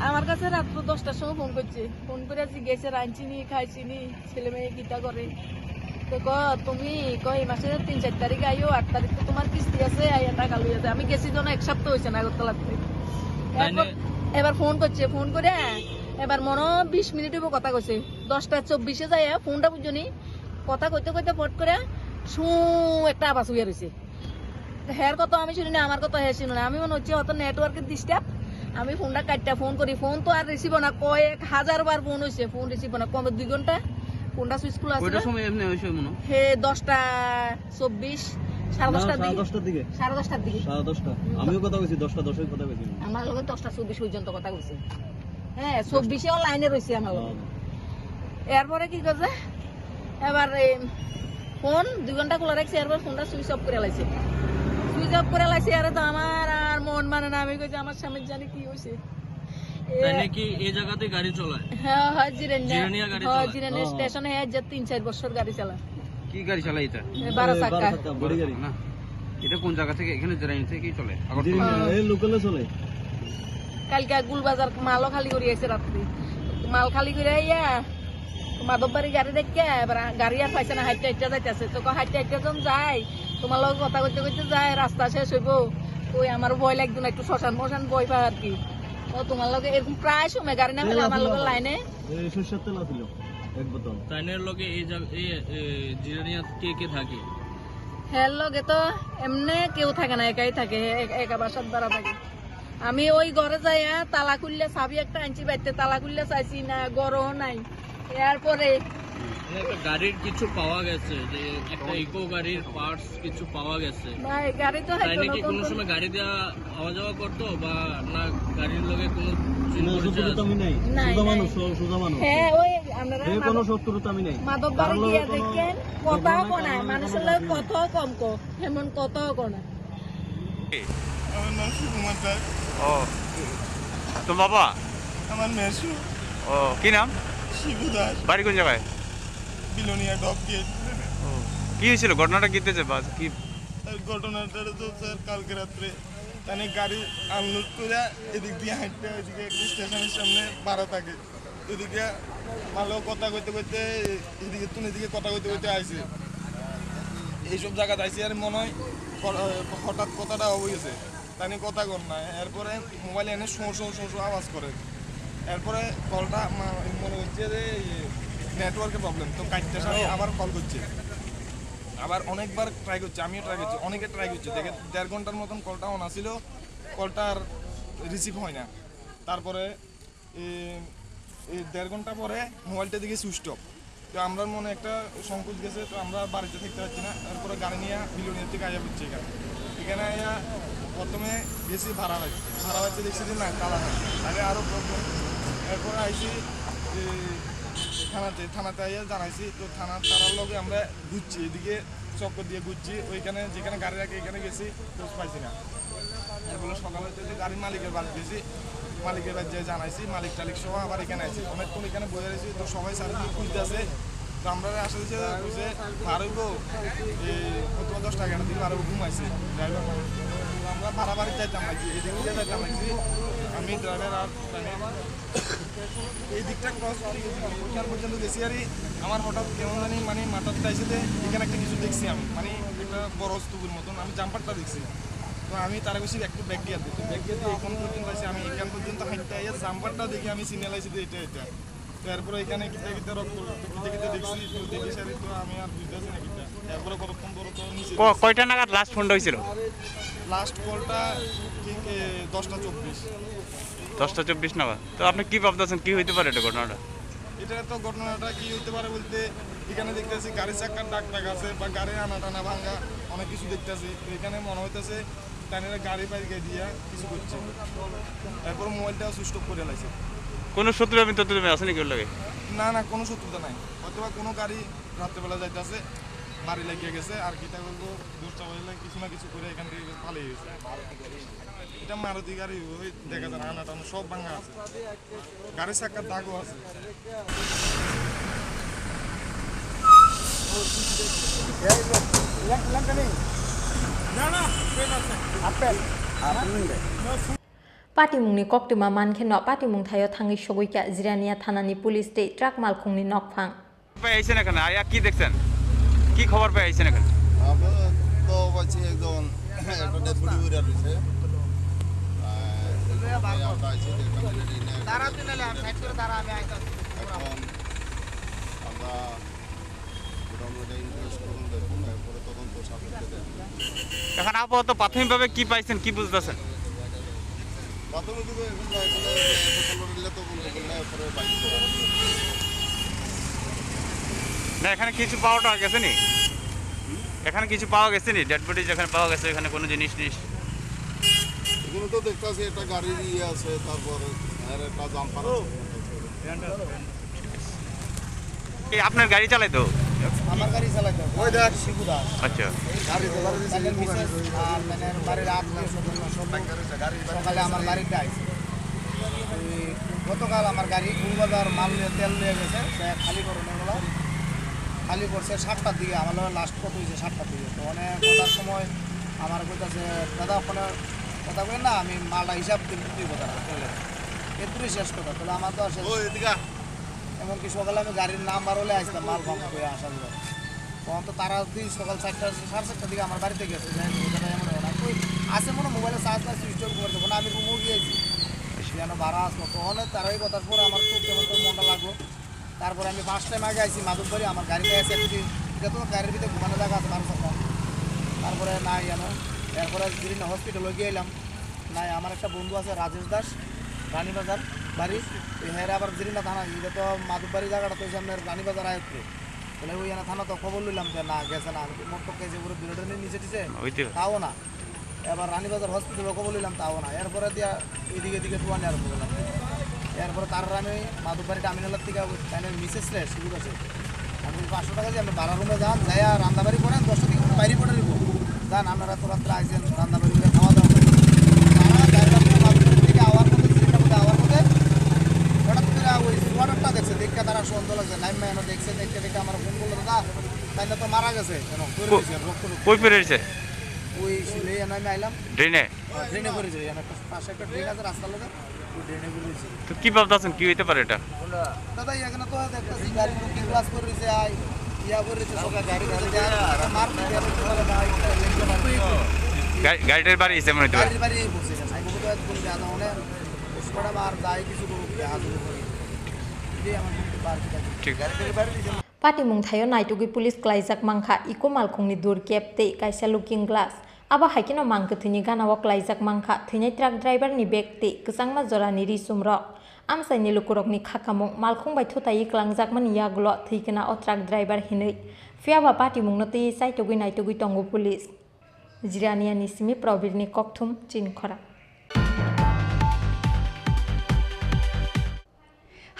আমার কাছে রাত 10টার সময় ফোন করছে ফোন করে জিজ্ঞেসে রাঁচিনি খাইছিনি ছেলে মেয়ে গীতা করে তো তুমি এই মাসের 3-4 তারিখ আইও 8 তারিখ তো তোমার কিস্তি আছে আইয়া টাকা লইয়া যায় আমি গেছি তো না এক সপ্তাহ হয়েছে না আগরতলাতে এবার ফোন করছে ফোন করে এবার মনে 20 মিনিট হইব কথা কইছে 10:24 যায় ফোনটা বুঝনি কথা কইতে কইতে পট করে শু একটা আওয়াজ হইয়া রইছে হের কথা আমি শুনি না আমার কথা হে শুনি না আমি মনে হচ্ছে অত নেটওয়ার্কের ডিস্টার্ব আমি ফোনটা কাটটা ফোন করি ফোন তো আর রিসিভ না কয়েক হাজার বার ফোন হইছে ফোন রিসিভ না কম 2 ঘন্টা ফোনটা সুইচ খোলা আছে কয়টার সময় এমনি হইছে মনে হে 10:24 10:30 দিকে 10:30 আমিও কথা কইছি 10:10 এর কথা কইছি আমার লগে 10:24 পর্যন্ত কথা কইছে হ্যাঁ 24 এ লাইনে রইছে আমার এরপরে কি করছে এবার ফোন 2 ঘন্টা খোলা রাখছে এরপর ফোনটা সুইচ অফ করে লাইছে আর তো আমার আর মন মানে না আমি কইছি আমার স্বামীর জানি কি হইছে তাই কি এই জায়গাতে গাড়ি চালায় হ্যাঁ জিরানিয়া গাড়ি চালায় জিরানিয়া স্টেশনে যে 3-4 বছর গাড়ি চালায় কি গাড়ি চালায় এটা 12 চাকা বড় গাড়ি না এটা কোন জায়গা থেকে এখানে জিরানি থেকে কি চলে আগরতলা এই লোকালে চলে কালকে গুলবাজার মালও খালি করে আইছে রাত্রি মাল খালি করে আইয়া মাধববাড়ি গাড়ি দেখে এবার গাড়ি আর পাইছে না, হাইটে হাইটে যাইতেছে। তো হাইটে হাইটে যখন যায়, তোমার লোক কথা কইতে কইতে যায়, রাস্তা শেষ হইব, ওই আমার ভয় লাগতো না, একটু শ্মশান মশান ভয় পায় আর কি। তো তোমার লোক এরকম প্রায় সময় গাড়ি না পেলে আমার লোকের লাইনে সরষের তেল ছিল এক বোতল। তাইনের লগে এই জিরানিয়া কে কে থাকে? হ্যাঁ লগে তো এমনি কেউ থাকে না, একাই থাকে, একা বাসার দ্বারা থাকে। আমি ওই ঘরে যাইয়া তালা খুললে চাবি একটা আনছি বাইতে, তালা খুললে চাইছি না, গরও নাই। এরপরে একটা গাড়ির কিছু পাওয়া গেছে, যে একটা ইকো গাড়ির পার্টস কিছু পাওয়া গেছে। ভাই গাড়ি তো তাই নাকি কোনো সময় গাড়ি দেওয়া আওয়া যাওয়া করতো, বা না গাড়ির লগে কোনো মাধববাড়ি গিয়া দেখেন কথাও কোনায়, মানুষের লোক কথাও কম কো, এমন কথাও কোনায়। ও তো বাবা আমার মেসু। ও কি নাম? শিবু দাস। বাড়ি কোন জায়গায়? বিলোনিয়া ডক গেট। কি হয়েছিল, ঘটনাটা কিতেছে বাস কি? ঘটনাটা তো স্যার কালকে রাত্রে মানে গাড়ি আনলোড করে এদিক দিয়ে হাঁটতে, ওইদিকে একটি স্টেশনের সামনে ভাড়া থাকে, ওইদিকে ভালো কথা কইতে কইতে এদিকে তুমি এদিকে কথা কইতে কইতে আইছে, এইসব জায়গাতে আইসি আর মনে হয় হঠাৎ কথাটা হয়েছে, তাই কথা কর না। এরপরে মোবাইল এনে শো শো শো শো আওয়াজ করে, এরপরে কলটা মনে হচ্ছে যে নেটওয়ার্কের প্রবলেম, তো কাটতে সাথে আবার কল করছে, আবার অনেকবার ট্রাই করছে, আমিও ট্রাই করছি, অনেকে ট্রাই করছে, দেখে 1.5 ঘন্টার মতন কলটা অন আসছিল, কলটা আর রিসিভ হয় না। তারপরে 1.5 ঘন্টা পরে মোবাইলটা দিকে সুইচ অফ। তো আমরা মনে একটা সংকোচ গেছে, তো আমরা বাড়িতে থাকতে পারছি না। তারপরে গাড়ি নিয়ে বিলোনিয়ার থেকে আয়া পড়ছে এখানে আয়া প্রথমে গেছি ভাড়া বাড়ছে, দেখছি যে না তালা নাই, আগে আরও প্রবলেম। এরপরে আইসি থানাতে আইয়া জানাইছি, তো তারার লগে আমরা ঘুরছি, এদিকে চক্কর দিয়ে ঘুরছি, ওইখানে যেখানে গাড়ি রাখে এখানে গেছি, খোঁজ পাইছি না। এরপরে সকালে গাড়ির মালিকের বাড়ি গেছি, মালিকের বাড়ি যেয়ে জানাইছি, মালিক টালিক সহ আবার এখানে আইছি, অনেকক্ষণ এখানে বয়ে রয়েছি, তো সবাই সার্ভিস খুঁজতে আছে। তো আমরা আসা দিচ্ছে বুঝে ভাড়াইব প্রথম 10 টাকা দিয়ে ভাড়াইব, ঘুমাইছি ড্রাইভার, আমরা ভাড়া বাড়ি যাইতাম লাগছি, এই দিক দিয়ে যাইতাম লাগছি, আমি ড্রাইভার আর এই দিকটা ক্রস ওইখান পর্যন্ত গেছি। আর আমার হঠাৎ কেমন জানি মানে মাথার চাইছে, এখানে একটা কিছু দেখছি আমি, মানে একটা বড় স্তূপের মতন, আমি জাম্পারটা দেখছি। তো আমি তার বেশি একটু ব্যাগ দিয়ে দিই, তো ব্যাগ দিয়ে এখান পর্যন্ত আসি, আমি এখান পর্যন্ত হাঁটতে আইয়া জাম্পারটা দেখে আমি সিগন্যাল আইছি যে এটা। তারপরে এখানে কিতা রক্ত দেখছি, তো দেখি সারি, তো আমি আর বুঝতেছি না কিতা। তারপরে কতক্ষণ পরে তো নিচে কয়টা নাগাদ লাস্ট ফোনটা হয়েছিল? লাস্ট কলটা ঠিক 10:24। 10:24 নাগাদ। তো আপনি কি ভাবতেছেন কি হইতে পারে এটা ঘটনাটা? এটা তো ঘটনাটা কি হইতে পারে বলতে, এখানে দেখতেছি গাড়ি চাকার ডাক টাক আছে, বা গাড়ি আনা টানা ভাঙা অনেক কিছু দেখতেছি। তো এখানে মনে হইতেছে টানেরা গাড়ি বাইকে দিয়া কিছু করছে, এরপর মোবাইলটাও সুইচ অফ করে লাইছে। কোনো শত্রু আমি তত আছে নাকি ওর লাগে? না না, কোনো শত্রুতা নাই, হয়তোবা কোনো গাড়ি রাত্রেবেলা যাইতেছে, বাড়ি লাগিয়ে গেছে, আর কিতা করবো দূরটা বলে কিছু না কিছু করে এখান থেকে পালিয়ে গেছে। এটা মারুতি গাড়ি, ওই দেখা যায় আনা টানা সব ভাঙা আছে, গাড়ির চাকার দাগও আছে। पाटिमुंनि कक्टिमा मानखेनो पाटिमुं थायो थांङै सगैका जिरानिया थानानि पुलिस दे ट्राक मालखुंनि नकफां আইছেন এখানে আয়া কি দেখছেন, কি খবর পেয়ে আইছেন এখানে? আমরা তো পাচ্ছি একজন একটা ডেড বডি উড়ে রয়েছে, এখন আপাতত প্রাথমিকভাবে কি পাইছেন, কি বুঝতেছেন? না এখানে কিছু পাওয়াটা গেছে নি, এখানে কিছু পাওয়া গেছে নি, ডেড বডি যেখানে পাওয়া গেছে এখানে কোনো জিনিস এগুলো তো দেখতেছি একটা গাড়ির ইয়ে আছে, তারপর একটা জাম্পার আছে। আপনার গাড়ি চালাই তো? আমার গাড়ি চালাইতো ওই দেখ শিবু দাস। আচ্ছা, গাড়ি আর মানে বাড়ির আত্মীয় স্বজন সব সকালে আমার গাড়িটা আইছে। গতকাল আমার গাড়ি গুলবাজার মাল নিয়ে তেল নিয়ে গেছে, খালি করুন এগুলো খালি করছে 7টার দিকে, আমার লাস্ট কত হয়েছে 7টার দিকে। তো অনেক কথার সময় আমার কইতাছে দাদা ওখানে কথা বলেন না, আমি মালটা হিসাব দিই কথাটা তেলে এটুকুই শেষ কথা। তাহলে আমার তো এমনকি সকালে আমি গাড়ির নাম্বার হলে আসতাম মাল ভাঙা করে আসার পর তখন তো তারা দিই সকাল 4টা 4:30টার দিকে আমার বাড়িতে গেছে এমন হয় না আসে মনে মোবাইলে চার্জ না সুইচ অফ করে দেবো না আমি রুমও গিয়েছি যেন ভাড়া আসলো তখন তারাই কথার পরে আমার খুব কেমন তো মনটা লাগলো তারপরে আমি ফার্স্ট টাইম আগে আইছি মাধববাড়ি আমার গাড়িতে এসে একটু এটা তো গাড়ির ভিতরে ঘুমানো জায়গা আছে মানুষ একটা তারপরে নাই জানো এরপরে বিভিন্ন হসপিটালে গিয়ে এলাম নাই আমার একটা বন্ধু আছে রাজেশ দাস রানীবাজার বাড়ি হ্যাঁ আবার জিরিনা থানা এটা তো মাধববাড়ি জায়গাটা তো সামনের রানীবাজার আয়ত্তে তাহলে ওই থানা তো খবর নিলাম যে না গেছে না আমি মোট কেছে পুরো বিরোধী নিচে টিছে তাও না এবার রানীবাজার হসপিটালে খবর নিলাম তাও না এরপরে দিয়া এদিকে এদিকে টুয়ানি আরম্ভ করলাম এরপরে তার আমি মাধববাড়িটা আমিনালার থেকে মিসেস রে সুযোগ আছে আমি 500 টাকা দিয়ে আপনি ভাড়া রুমে যান যাই রান্নাবাড়ি করেন 10টা থেকে বাইরে পড়ে দিব যান আপনারা তো রাত্রে আসেন রান্নাবাড়ি করে খাওয়া দাওয়া থেকে আওয়ার মধ্যে সিলিন্ডার মধ্যে আওয়ার মধ্যে হঠাৎ করে ওই ওয়াটারটা দেখছে দেখে তারা সন্দেহ লাগছে নাইম এনে দেখছে দেখে আমার ফোন করলো দাদা তাইলে তো মারা গেছে কেন কই ফেরেছে ওই সিলে আমি আইলাম ড্রেনে করেছে পাশে একটা ড্রেন আছে রাস্তার লোকে ওই ড্রেনে করেছে তো কি ভাবতেছেন কি হইতে পারে এটা দাদা এখানে তো দেখতেছি গাড়ি বুকিং ক্লাস করে রয়েছে ইয়া করে রয়েছে সকাল গাড়ি মার গাড়িটার বাড়ি এসে মনে হতে পারে গাড়ির বাড়ি বসে গেছে আমি বলতে একদম জানা মানে ওসবটা মার দায় কিছু করুক হাজু করে এই আমার বাড়ি ঠিক গাড়ির বাড়ি Patimung thayo naitugui police klaijak mangkha iko malkhungni dur kep tei kaisa looking glass aba haikino mangkha thini ganawo klaijak mangkha thini truck driver ni bag tei kusangma jorani risumrok amsaini lukurokni khakamung malkhung bai thutai klangjak mani yagulo thikena o truck driver hinui fiaba patimung no tei saitugui naitugui tongo police jirania ni simi probirni kokthum chinkhora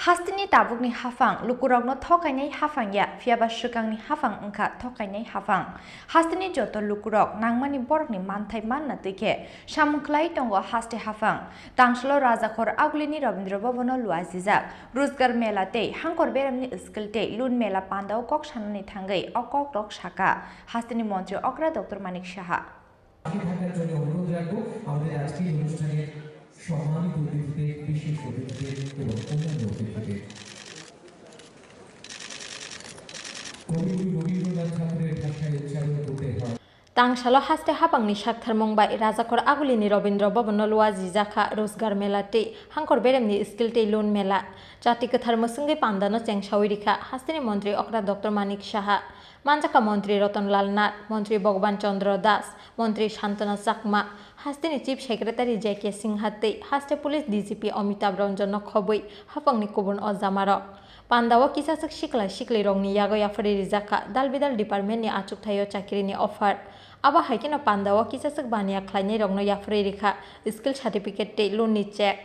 Hastini tabukni hafang lukurokno thokainai hafang ya fiaba shukangni hafang angkha thokainai hafang hastini joto lukurok nangmani borokni manthai manna tike samungklai tongo haste hafang tangshlo rajakhor aglini Rabindra Bhavono luajijak rozgar mela tei hangkor beramni skill tei lun mela pandao kok sanani thangai okok rok shaka hastini মন্ত্রী অকরা doctor Manik Saha থাকার জন্য অনুরোধ রাখবো আমাদের আজকের অনুষ্ঠানের সম্মানিত অতিথিদের বিশেষ অতিথিদের এবং অন্যান্য অতিথিদের কবিগুরু রবীন্দ্রনাথ ঠাকুরের ভাষায় উচ্চারণ করতে হয় Tangsalo haste hapangni sakthar mongbai rajakor agulini Rabindra Bhavono luaji jaka rozgar mela tei hangkor beremni skill tei loan mela jati kathar musungai pandano chengsawi rikha hastini মন্ত্রী অকরা ডক্টর মানিক সাহা manjaka মন্ত্রী রতনলাল নাথ মন্ত্রী ভগবান চন্দ্র দাস মন্ত্রী শান্তনা চাকমা হাস্তিনি chief secretary J K Sinha tei haste police DGP Amitabh Ranjan খবই hapangni kubun ojamarok Pandawa kisasek siklai sikli rongni yago yafari rijaka dalbidal departmentni achuk thayo chakrini offer aba haikino Pandawa kisasek bania khlainai rongno yafari rikha skill certificate tei loan ni check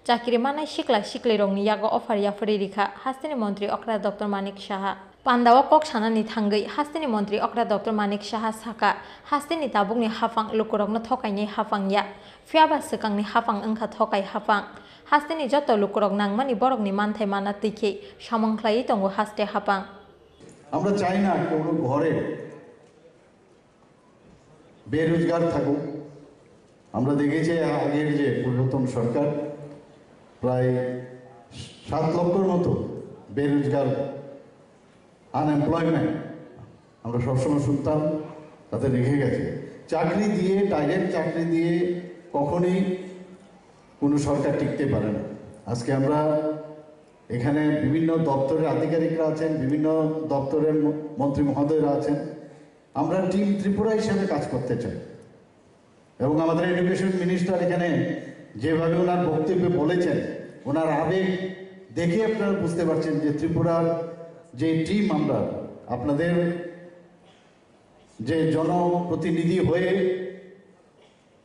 chakiri manai siklai sikli rongni yago offer yafari rikha hastini মন্ত্রী অকরা doctor Manik Saha Pandawa kok sanani thangai hastini মন্ত্রী অকরা doctor Manik Saha saka hastini tabukni hafang lukurokno thokainai hafang ya fiaba sekangni hafang angkha thokai hafang Hastini joto lukurok nangmani borokni manthai mana tike samangklai tongo haste hapang আমরা চাই না কোনো ঘরে বেরোজগার থাকুক আমরা দেখেছি আগের যে পূর্বতন সরকার প্রায় 7 লক্ষের মতো বেরোজগার আনএমপ্লয়মেন্ট আমরা সবসময় শুনতাম তাতে রেখে গেছে চাকরি দিয়ে ডাইরেক্ট চাকরি দিয়ে কখনোই কোনো সরকার টিকতে পারে না আজকে আমরা এখানে বিভিন্ন দপ্তরের আধিকারিকরা আছেন বিভিন্ন দপ্তরের মন্ত্রী মহোদয়রা আছেন আমরা টিম ত্রিপুরা হিসেবে কাজ করতে চাই এবং আমাদের এডুকেশন মিনিস্টার এখানে যেভাবে ওনার বক্তব্যে বলেছেন ওনার আবেগ দেখে আপনারা বুঝতে পারছেন যে ত্রিপুরার যে টিম আমরা আপনাদের যে জনপ্রতিনিধি হয়ে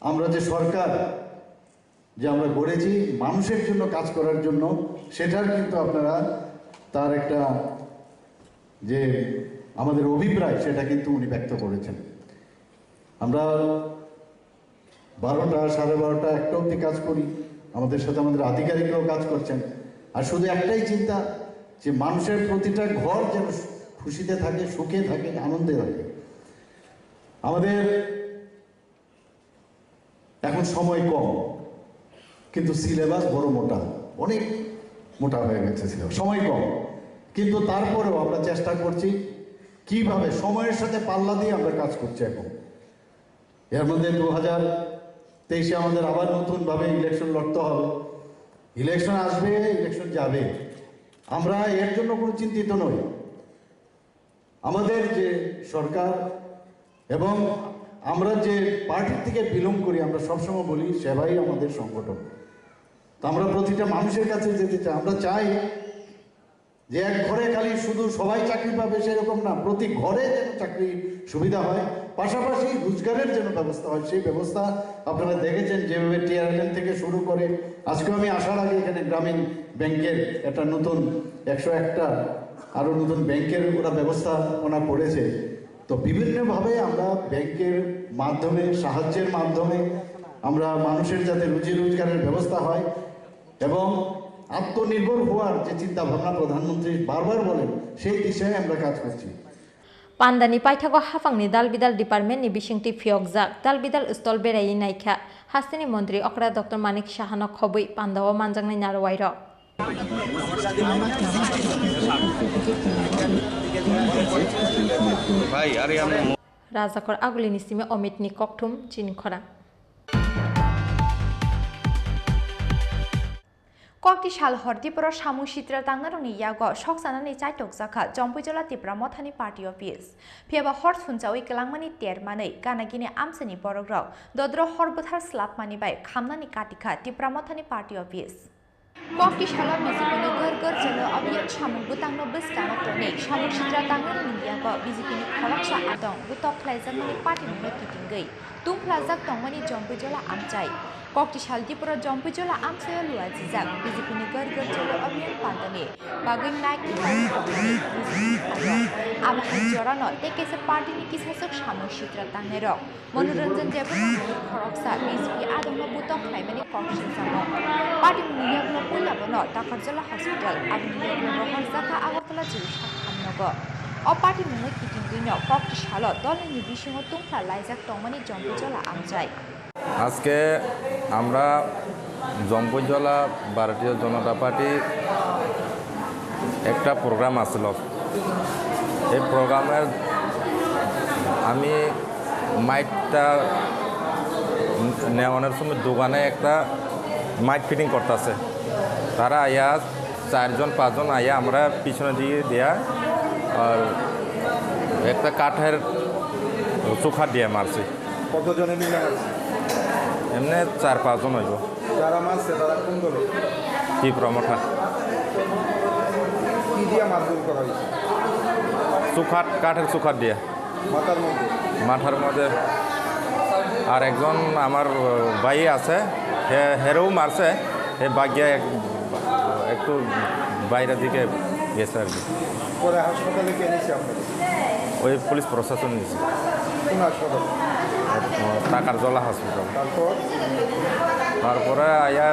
আমরা যে সরকার যে আমরা গড়েছি মানুষের জন্য কাজ করার জন্য সেটার কিন্তু আপনারা তার একটা যে আমাদের অভিপ্রায় সেটা কিন্তু উনি ব্যক্ত করেছেন আমরা 12টা 12:30 একটা অবধি কাজ করি আমাদের সাথে আমাদের আধিকারিকরাও কাজ করছেন আর শুধু একটাই চিন্তা যে মানুষের প্রতিটা ঘর যেন খুশিতে থাকে সুখে থাকে আনন্দে থাকে আমাদের এখন সময় কম কিন্তু সিলেবাস বড় মোটা অনেক মোটা হয়ে গেছে সিলেবাস সময় কম কিন্তু তারপরেও আমরা চেষ্টা করছি কিভাবে সময়ের সাথে পাল্লা দিয়ে আমরা কাজ করছি। এখন এর মধ্যে 2023-এ আমাদের আবার নতুনভাবে ইলেকশন লড়তে হবে। ইলেকশন আসবে, ইলেকশন যাবে, আমরা এর জন্য কোনো চিন্তিত নই। আমাদের যে সরকার এবং আমরা যে পার্টির থেকে বিলং করি, আমরা সবসময় বলি সেবাই আমাদের সংগঠন। তো আমরা প্রতিটা মানুষের কাছে যেতে চাই। আমরা চাই যে এক ঘরে খালি শুধু সবাই চাকরি পাবে সেরকম না, প্রতি ঘরে যেন চাকরি সুবিধা হয়, পাশাপাশি রোজগারের যেন ব্যবস্থা হয়। সেই ব্যবস্থা আপনারা দেখেছেন যেভাবে টিআরএলএম থেকে শুরু করে আজকে আমি আসার আগে এখানে গ্রামীণ ব্যাংকের একটা নতুন 101টা আরও নতুন ব্যাংকের ওরা ব্যবস্থাপনা করেছে। তো বিভিন্নভাবে আমরা ব্যাংকের মাধ্যমে, সাহায্যের মাধ্যমে আমরা মানুষের যাতে রুজি রোজগারের ব্যবস্থা হয় এবং আত্মনির্ভর হওয়ার যে চিন্তা ভাবনা প্রধানমন্ত্রী বারবার বলেন, সেই দিশায় আমরা কাজ করছি। পান্দানি পাইথাগো হাফাংনি দালবিদাল ডিপার্টমেন্টনি বিসিংটি ফিয়কজাক দালবিদাল স্টल बेरायै नायखा हास्तिनि मन्त्री अकरा डक्टर मानिक साहानो खबै पान्दाओ मानजांनाय नारवायर राजाकर आगुलिनि सिमे अमितनि ककथुम चिनखरा কয়েকটি সাল হর ত্রিপুরা সামু শীতরা টাঙ্গারনি ইয়াগ সকসানানি চাইটক জাখা জম্পুজলা ত্রিপুরা মথানি পার্টি অফিস ফিয়াবা হর সুনচাওই কেলাংমানি টেরমাनै গানাগিনি আমসানি বরগ্রাव দদ্র হরবথার স্লাবমানি বাই খামনানি কাটিখा ত্রিপুরা মথানি পার্টি অফিস কয়েকটি সাল বিজেপিनि গরগর জেলো অভিযান সামু বুতাংনো বিস্কানো টনি সামু শীতরা টাঙ্গারনি ইয়াগ বিজেপিनि খরকসা আদং বুতক ख्लाइजाकमानि पार्टी नो किटिंगै तुमफ्लाजाक टंमानि जम्पुजला आमचाइ কয়েকটি সাল ত্রিপুরা জম্পুজলা আমসায় লুয়াজিজাক বিজেপিनि গরগর জেলো অভিযান পান্তানি বাগৈ নাইকি আবহাওয়া জড়ানো টেকেছে পার্টিनि কিসাসক সামু শীতরা টাঙ্গের মনোরঞ্জন দেবনাথ খরকসা বিজেপি আদমনো বুতক ख्लाइमानि কংগ্রেস জানো পার্টিनि নিয়াগনো পয়লাবনো দাকারজলা হসপিটাল আবনি নিয়াগনো রহর জাকা আগরতলা জিবি সাতখামনগ অ পার্টি মুङै কিটিংগैनो কয়েকটি সাল দলनि বিসিङाव तुमफ्ला लाइजाक टंमानि जम्पुजला আমচাই আজকে আমরা জম্পুজলা ভারতীয় জনতা পার্টি একটা প্রোগ্রাম আসছিল। এই প্রোগ্রামের আমি মাইকটা নেওয়ানোর সময় দোকানে একটা মাইক ফিটিং করতেছে। তারা আয়া 4-5 আয়া আমরা পিছনে দিয়ে দেয়া আর একটা কাঠের চোখা দিয়ে মারছি। কতজনে মিলে মারছি? এমনি 4-5 জন হইব। যারা মারছে তারা কোন দলের? কি প্রমোটা কি দিয়া মারধর করা হয়েছে? চোখাট, কাঠের চোখাট দিয়ে মাথার মধ্যে। আর একজন আমার ভাই আছে, হেরেও মারছে, হে বাগিয়া একটু বাইরের দিকে গেছে আর কি। পরে হাসপাতালে কে নিয়েছে আপনাদের? ওই পুলিশ প্রশাসন নিয়েছে। কোন হাসপাতাল? টাকারজলা হসপিটাল। তারপরে আয়া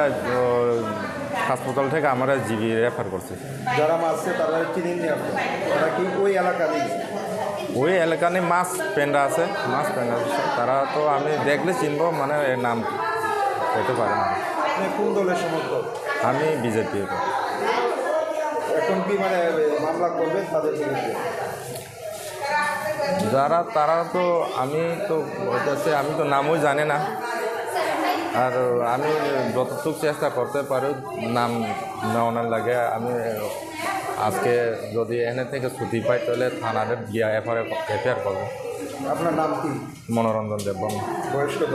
হাসপাতাল থেকে আমরা জিবি রেফার করছি। যারা মারছে তারা চিনেন নি আপনি? তারা কি ওই এলাকার? ওই এলাকায় মাছ পেন্ডা আছে, মাছ পেন্ডা আছে। তারা তো আমি দেখলে চিনব, মানে এর নাম হতে পারে না। কোন দলের সমর্থক? আমি বিজেপি। এখন কি মানে মামলা করবে তাদের বিরুদ্ধে? যারা তারা তো আমি তো আমি তো নামও জানি না। আর আমি যতটুকু চেষ্টা করতে পারি নাম নেওয়ানোর লাগে। আমি আজকে যদি এনে থেকে ছুটি পাই তাহলে থানাতে গিয়া এফআইআর করবো। আপনার নাম কি? মনোরঞ্জন দেববর্মা। বয়স কত?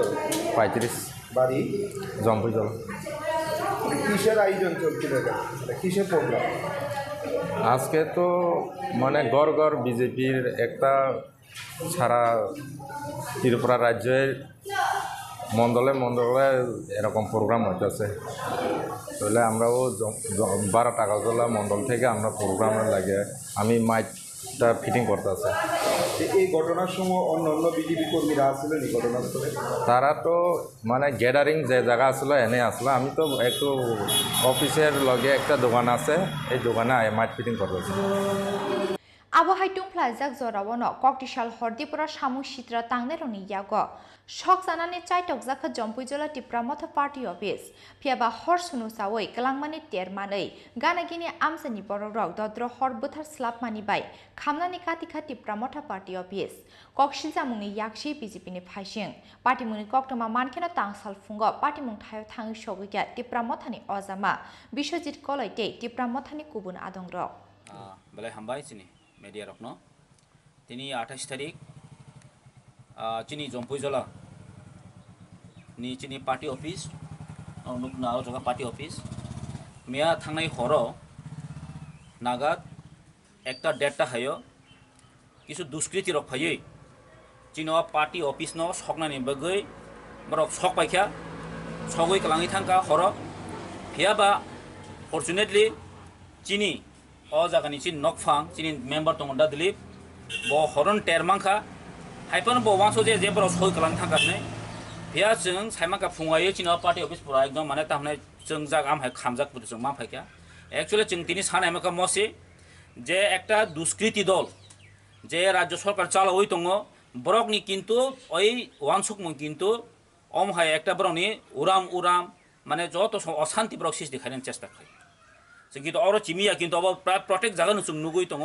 35। বাড়ি? জম্পুজলা। কিসের আয়োজন চলছিল এটা? কিসের প্রোগ্রাম? আজকে তো মানে গড় গড় বিজেপির একটা সারা ত্রিপুরা রাজ্যের মণ্ডলে মণ্ডলে এরকম প্রোগ্রাম হইতেছে। তাহলে আমরাও 12 টাকারজলা মণ্ডল থেকে আমরা প্রোগ্রামের লাগে আমি মাইকটা ফিটিং করতেছে। এই ঘটনার সময় অন্য অন্য বিজেপি কর্মীরা আসছিলেন এই ঘটনাস্থলে? তারা তো মানে গ্যাদারিং যে জায়গা আসলো এনে আসলো। আমি তো একটু অফিসের লগে একটা দোকান আছে, এই দোকানে মাইক ফিটিং করতেছি। Abo haitung plajak zorawano koktisal hordipura samung sitra tangneroni yago shok janani chaitok jakha jompuijola tipramotha party office phiaba hor sunu sawoi klangmani termanei ganagini amsani borok dodro hor buthar slapmani bai khamnani katika tipramotha party office kokshilsamungni yakshi BJP ni phaising party muni koktoma mankena tangsal fungo party mung thayo thangi sogikya tipramothani ozama biswajit kolaite tipramothani kubun adongrok bele hambai chini media rokno tini 28 tarik chini jompuijola ni chini party office nukna joga party office mia thangnai horo nagat ekta data hayo kisu duskriti rok phayei chino party office no soknani bagai borok sok paikha sogoi kalangi thangka horo phiaba fortunately chini o jagani chin nokfang chini member tongonda dilip bo horon termangkha haipan bo wangso je boro soi kalang thangkasne phia jeng saimangka phungaye chino party office pura ekdom mane tamne jeng jag am hai khamjak putu jeng ma phaikya actually jeng tini sanai maka mosi je ekta duskriti dol je rajya sarkar chala oi tongo borokni kintu oi wansuk mung kintu om hai ekta borokni uram mane joto অশান্তি borok sis dikhainen chesta khai जों किन्तु अरो चिमिया किन्तु अब प्रत्येक जागा जों नुगुइ दङ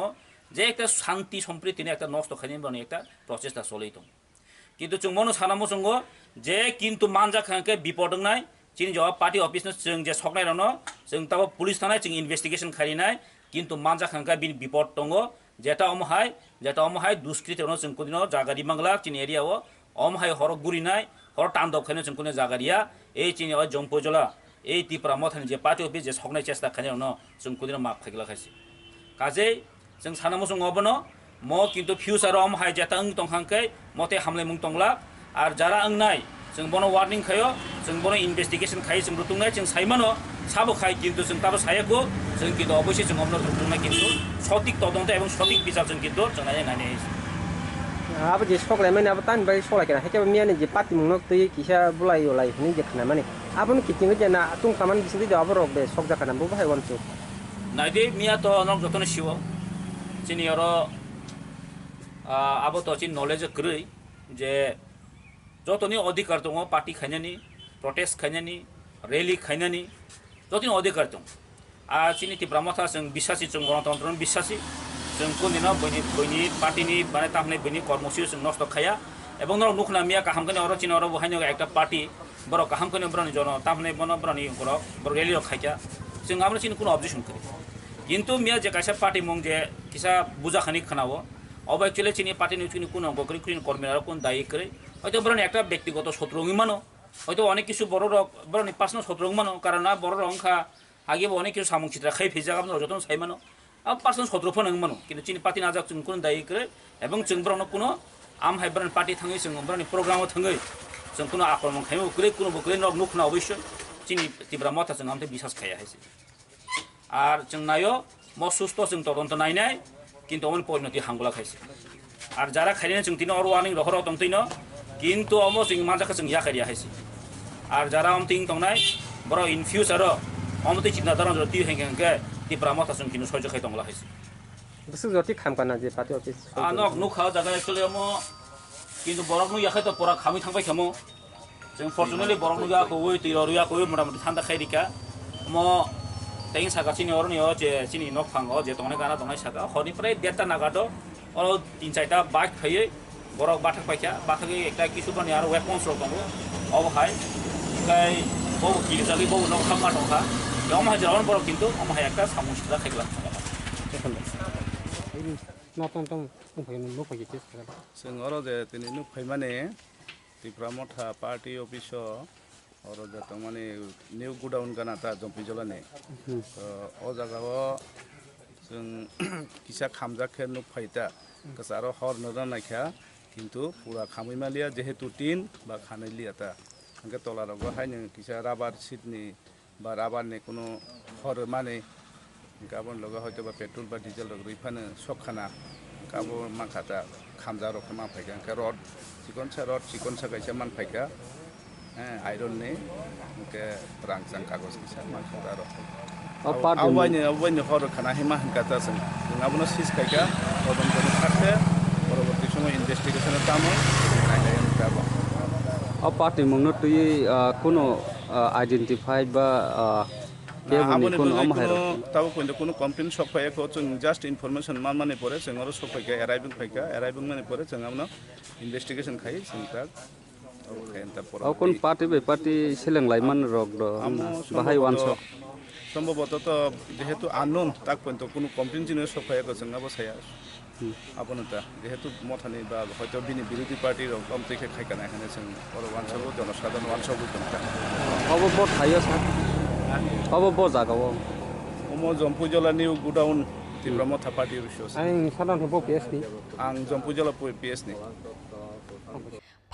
जे एकटा शान्ति सम्प्रीतिनि एकटा नष्ट खालामनायनि एकटा प्रचेष्टा चलै दं किन्तु जों मनो सानामो जोंगो जे किन्तु मानजा खांके बिपद दंनाय चिनि जवाब पार्टी अफिस जों जे सकनाय रनो जों ताबो पुलिस थानाय जों इन्वेस्टिगेशन खारिनाय किन्तु मानजा खांके बिनि बिपद दङ जेटा अमहाय दुष्कृति रनो जों कोदिनो जागारि मांगला चिनि एरियाव अमहाय हर गुरिनाय हर तान्दब खाने जों कोने जागारिया ए चिनि जम्पुजला এই টিপ্রামথানি যে পার্টি অফিস যে সকনাই চেষ্টা খানিয়ানো जों কোদিন মাপ ফাইগলা খাইছি কাজে जों सानामो जों अबनो म किन्तु फ्यूचार अम हाय जेता ओं तंखांकै मते हामले मुं तंगला आर जारा ओंनाय जों बनो वार्निं खायो जों बनो इन्वेस्टिगेशन खायो जों रुतुंनाय जों साइमानो साबो खाय किन्तु जों ताबो सायाको जों किन्तु अबश्य जों अबनो रुतुंनाय किन्तु सঠিক তদন্ত এবং সঠিক বিচার जों किन्तु जों नायनानै अब जे सकलाय माने अब तान बाय सलायkana हेके मियानि जे पार्टी मुंनक तै किसा बुलायो लाय नि देखना माने abon kiting jana tung kaman bisindi jawab rok be sok jakana bu bahai wancu naide miya to nok jotone siwo chini oro abo to chin knowledge krei je jotoni adhikar dong party khainani protest khainani rally khainani jotoni adhikar dong a chini ti brahmata जों বিশ্বাসী जों गणतन्त्र বিশ্বাসী जों कोनिनो बनि पार्टीनि माने तामने बनि कर्मसुचि जों नष्ट खाया এবং नुखना मिया काहामकनि अरो चिन अरो बहायनो एकटा पार्टी बरो काहामकनि ब्रनि जन तामने बन ब्रनि गर बर रेली खाइया जों आमनो चिन कुनो अबजेक्शन करि किन्तु मिया जे काइसा पार्टी मं जे किसा बुजा खानि खानावो अब एक्चुअली चिनि पार्टी निउचनि कुनो गकरि कुनो कर्मीरा कुन दायी करे হয়তো ब्रनि एकटा व्यक्तिगत शत्रुङि मानो হয়তো অনেক কিছু বড় ব্রনি পার্সোনাল শত্রুং মানো কারণ না বড় রংখা আগে অনেক কিছু সামুং চিত্রা খাই ফেজাগাম যতন সাই মানো আর পার্সোনাল শত্রু ফোন মানো কিন্তু চিনি পার্টি নাজাক जों कुन दायी करे এবং जों ब्रनो कुनो आम हाइब्रान पार्टी थाङै जों ब्रनि प्रोग्रामाव थाङै जों कुनो आक्रमण खाइमो कुनो बकरे नुखना अबश्य चिनि तिब्रा मथा जों आमते বিশ্বাস खाया हाइसे আর जों नायो म सुस्त जों तदন্ত नायनाय কিন্তু অমন পরিণতি হাঙ্গুলা খাইছে আর যারা খাইনে जों তিন অর ওয়ার্নিং রহর তংতৈनो কিন্তু অম जों माजाखा जों याखारिया हाइसे আর যারা अम तिं तंनाय बर इन फ्यूचार अमते चिन्ता दरन जति हेंगे तिब्रा मथा जों किनु सह्य खाइ तंगला हाइसे बसु जति खामकाना जे पार्टी अफिस नक नुखा जागा एक्चुअली म किन्तु बरक नु याखै त परा खामि थांबाय खमो जों फर्चुनेटली बरक नु याखौ oi तिररु याखौ मोटामोटी थान्दा खाइरिका म तें सागा चिनि अरनि जे चिनि नक फांगो जे तंनाय गाना तंनाय सागा हरनिफ्राय देरता नागादो अर 3-4टा बाइक फैयै बरक बाथक पाइखा बाथकै एकटा किसुबानि आरो वेपन्स रक दंगो अबहाय गाय बौ किलिजागै बौ नक खामा दंखा याव माहाय जरावन बरक किन्तु अमहाय एकटा सामुसदा खाइगला जों अरो जे दिनै नुफाय माने तिब्रा मथा पार्टी अफिस अरो जे माने निउ गुडाउन गाना ता जम्पिजलाने अ जागाव जों किसा खामजाखे नुफायता कासारो हर नरानायखा किन्तु पुरा खामैमालिया जेहेतु टिन बा खानैलियाता अंके तलारगो हायनो किसा राबार सिटनि बा राबारनि कोनो हर माने गाबोन लगा हयতো বা पेट्रोल बा डिजेल रग रिफानो सकखाना गाबो माखाता खामजा रख माफायगा अंके रड चिकनसा गायसा मानफायगा आयरन ने अंके रांचां कागज किसा मानखादा र awalnya horo karena hima kata sen ngabuna sis kaika odon kono kharte পরবর্তী সময় ইনভেস্টিগেশনের কামে নাইলাইন কাবো পার্টি মংনো তুই কোনো আইডেন্টিফাইড বা তাও কোনো কমপ্লেন সফাইয়াखौ जों জাস্ট ইনফরমেশন মানে পরে जों আরো সফাইকা এরাইভিং মানে পরে जों আমনা ইনভেস্টিগেশন খাই जों তা কোন পার্টি সেলেংলাইমান রক বাহাই ওয়ানস সম্ভবত তো যেহেতু আননোন তাক পর্যন্ত কোনো কমপ্লেন জিনিস সফাইয়াखौ जों আবসায়া আপনারা যেহেতু মথানি বা হয়তো বিরোধী পার্টির কমপ্লেকে খাইকানা এখানে जों ওয়ানসবো জনসাধারণ ওয়ানসবো কোনটা অবব থাইয়া স্যার অবব জাগাও ওমো জম্পুজলা নিউ গুডাউন তীব্রমথা পার্টি রুশোস আং সাধারণ হবো পিএসনি আং জম্পুজলা পিএসনি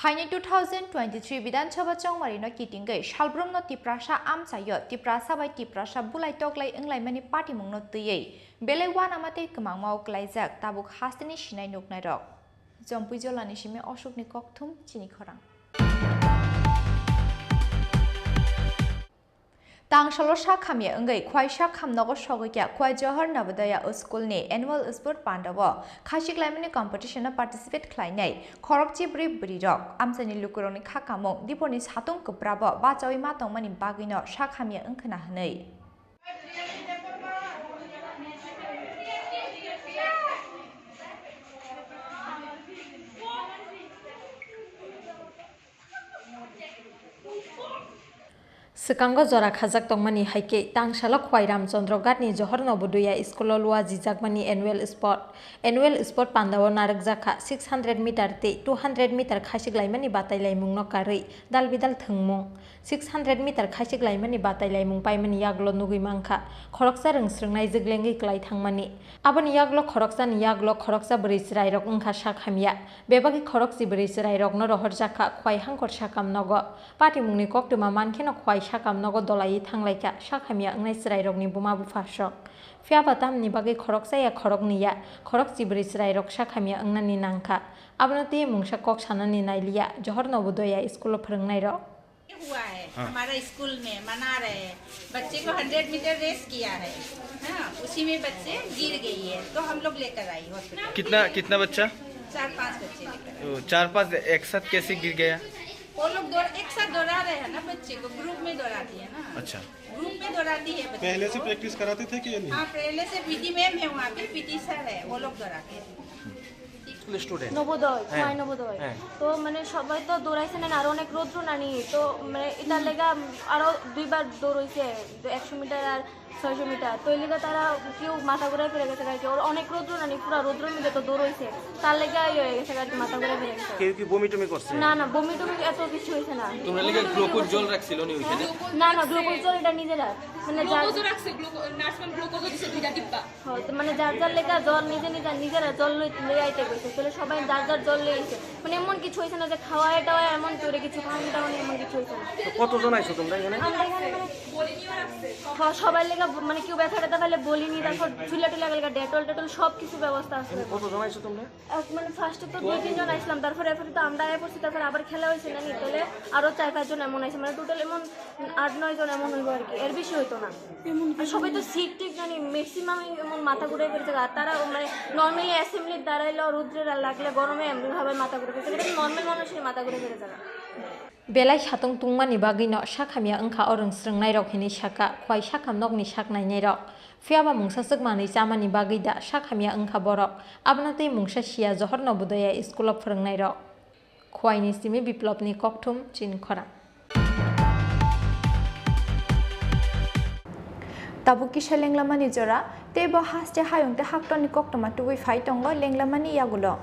फाइने 2023 विधानसभा चौमारिनो किटिंगै सालब्रमनो तिप्रासा आमसायो तिप्रासा बाय तिप्रासा बुलाय टकलाय ओंलायमानि पार्टी मुंनो तैयै बेले वानामाते कमांमाव क्लाइजाक ताबुक हास्तेनि सिनाय नुकनाय रक जम्पुइ जलानि सिमे अशोकनि ककथुम चिनि खरां तांगशालो साखामिया अंगै ख्वाइसा खामनगो सगैया ख्वाइ जहर नवोदया स्कुलनि एनुअल स्पोर्ट पान्डाव खासिक लाइमोननि कम्पिटिशना पार्टिसिपेट खालायनाय खरकचि ब्रि ब्रिरक आमसानि लुकुरनि खाकामु दिपनि सातुं कब्राबो बाचावै मातंमानि बागैनो साखामिया ओंखोना हनै Sekango jora khajak tongmani haike tangsala khwai ramchandra gatni johor nobodaya school lua jijakmani annual sport pandao narak jakha 600 meter te 200 meter khasik laimani batailai mungno karei dalbidal thungmung 600 meter khasik laimani batailai mung paimani yaglo nugui mangkha khoroksa rungsrungnai jiglengi klai thangmani abani yaglo khoroksa brisrai rok ungkha sakhamia bebagi khoroksi brisrai rok no rohor jakha khwai hangkor sakam nogo pati mungni koktuma mankheno khwai sakam nogo dolai thanglaika sakhamia ngnai srai rokni buma bufasok fiaba tamni bagi khoroksa ya khorokniya khorok chibri srai rok sakhamia ngnani nangkha abnati mungsa kok sanani nailia johor nobodaya school phrangnai ro हुआ है हमारा school में मना रहे हैं बच्चे को 100 metre race किया है हाँ उसी में बच्चे गिर गई है तो हम लोग लेकर आई हॉस्पिटल कितना बच्चा 4-5 बच्चे लेकर 4-5 एक साथ कैसे गिर गया वो लोग एक साथ दौड़ा रहे हैं ना बच्चे को ग्रुप में दौड़ाती है ना अच्छा ग्रुप में दौड़ाती है पहले से प्रैक्टिस कराते थे कि नहीं हाँ पहले से पीटी मैम है वहाँ पे पीटी सर है वो लोग दौड़ाते हैं স্টুডেন্ট নবোদয় ছয় নবোদয় তো মানে সবাই তো দৌড়াইছে না আর অনেক রৌদ্র নানি তো মানে এটার লেগা আরো দুইবার দৌড়াইছে 100 মিটার আর 600 মিটার তো এই লেগা তারা কেউ মাথা ঘুরে ফিরে গেছে আর কি ওর অনেক রৌদ্র নানি পুরো রৌদ্রের মধ্যে তো দৌড়াইছে তার লেগা হয়ে গেছে আর কি মাথা ঘুরে ফিরে গেছে কেউ কি বমি টমি করছে না বমি টমি এত কিছু হইছে না তোমরা লেগে গ্লুকোজ জল রাখছিল নি ওইখানে না গ্লুকোজ জল এটা নিজেরা মানে গ্লুকোজ রাখছে নার্সম্যান গ্লুকোজ দিছে দুইটা ডিব্বা হ্যাঁ মানে যার লেগা জল নিজেরা জল লই আইতে গেছে তাহলে সবাই যার জল লইছে মানে এমন কিছু হইছে না যে খাওয়ায় টাওয়ায় এমন করে কিছু খাওয়াটা মানে এমন কিছু হইছে না কতজন আইছো তোমরা এখানে আমরা এখানে বলি নিও রাখছে হ্যাঁ সবাই লেগা মানে কেউ ব্যথা তাহলে বলি নি তারপর চুলা লাগা ডেটল সব কিছু ব্যবস্থা আছে কতজন আইছো তোমরা মানে ফার্স্টে তো 2-3 জন আইছিলাম তারপরে তো আমরা আয় পড়ছি তারপর আবার খেলা হইছে না নি তাহলে আরো 4-5 জন এমন আইছে মানে টোটাল এমন 8-9 জন এমন হইব আর কি এর বেশি হইতো না আর সবাই তো সিট ঠিক জানি ম্যাক্সিমাম এমন মাথা ঘুরে গেছে আর তারা মানে নরমালি অ্যাসেম্বলি দাঁড়াইলো রুদ্রের লাগলে গরমে এমনি ভাবে মাথা ঘুরে গেছে এটা নরমাল মানুষের মাথা ঘুরে গেছে Belai satung tungmani bagino sakhamia angkha orungsrungnai rok hini saka khwai sakhamnokni saknainai rok fiaba mungsa sukmani chamani bagida sakhamia angkha borok abnatei mungsa sia johor nobodaya school of phrangnai rok khwaini simi biplopni kokthum chin khora tabuki lenglamani jora tebo haste hayungte haktoni koktoma tuwi phaitongo lenglamani yagulo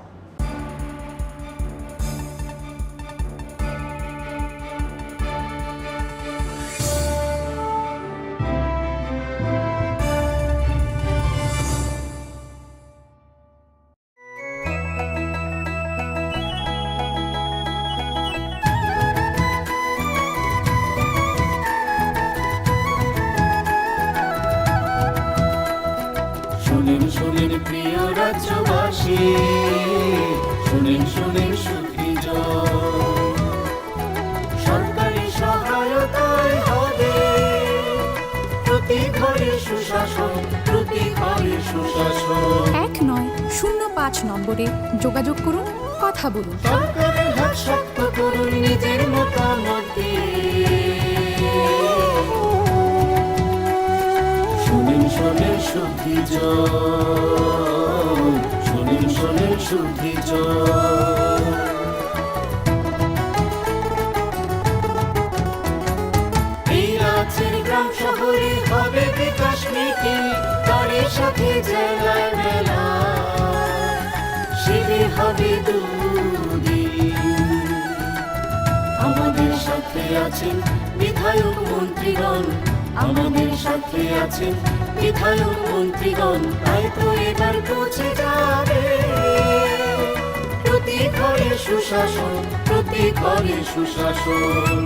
শুনেন প্রিয় রাজ্যবাসী শুনেন সুখী সরকারি সহায়তায় হবে প্রতি ঘরে সুশাসন, প্রতি ঘরে সুশাসন। 1905 নম্বরে যোগাযোগ করুন, কথা বলুন। সরকারের হাত শক্ত করুন নিজের মতামত দিয়ে। শুনেন শোনেন শুদ্ধি জন, শুনেন শোনেন শুদ্ধি জন। এই রাজ্যের গ্রাম শহরে হবে বিকাশ মিটিং, তারই সাথে জেলায় মেলা, শিবির হবে দুদিন। আমাদের সাথে আছেন বিধায়ক মন্ত্রীগণ, আমাদের সাথে আছেন বিধায়ক মন্ত্রীগণ, তাই তো এবার পৌঁছে যাবে প্রতি ঘরে সুশাসন, প্রতি ঘরে সুশাসন।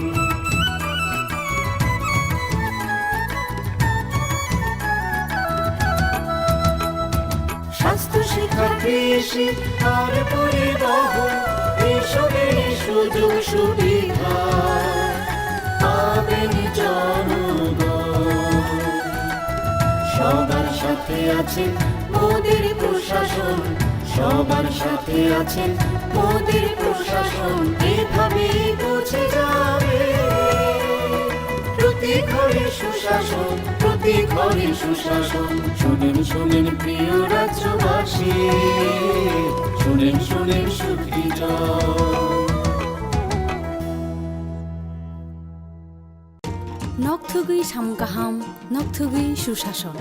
স্বাস্থ্য শিক্ষা কৃষি আর পরিবহন, এসবের সুযোগ সুবিধা পাবেন জনগণ। সবার সাথে আছেন মোদের প্রশাসন, সবার সাথে আছেন মোদের প্রশাসন, এভাবেই পৌঁছে যাবে প্রতি ঘরে সুশাসন, প্রতি ঘরে সুশাসন। শুনেন শোনেন প্রিয় রাজ্যবাসী, শুনেন শোনেন সুখী জন। নকথুগুই সামগাহাম, নকথুগুই সুশাসন।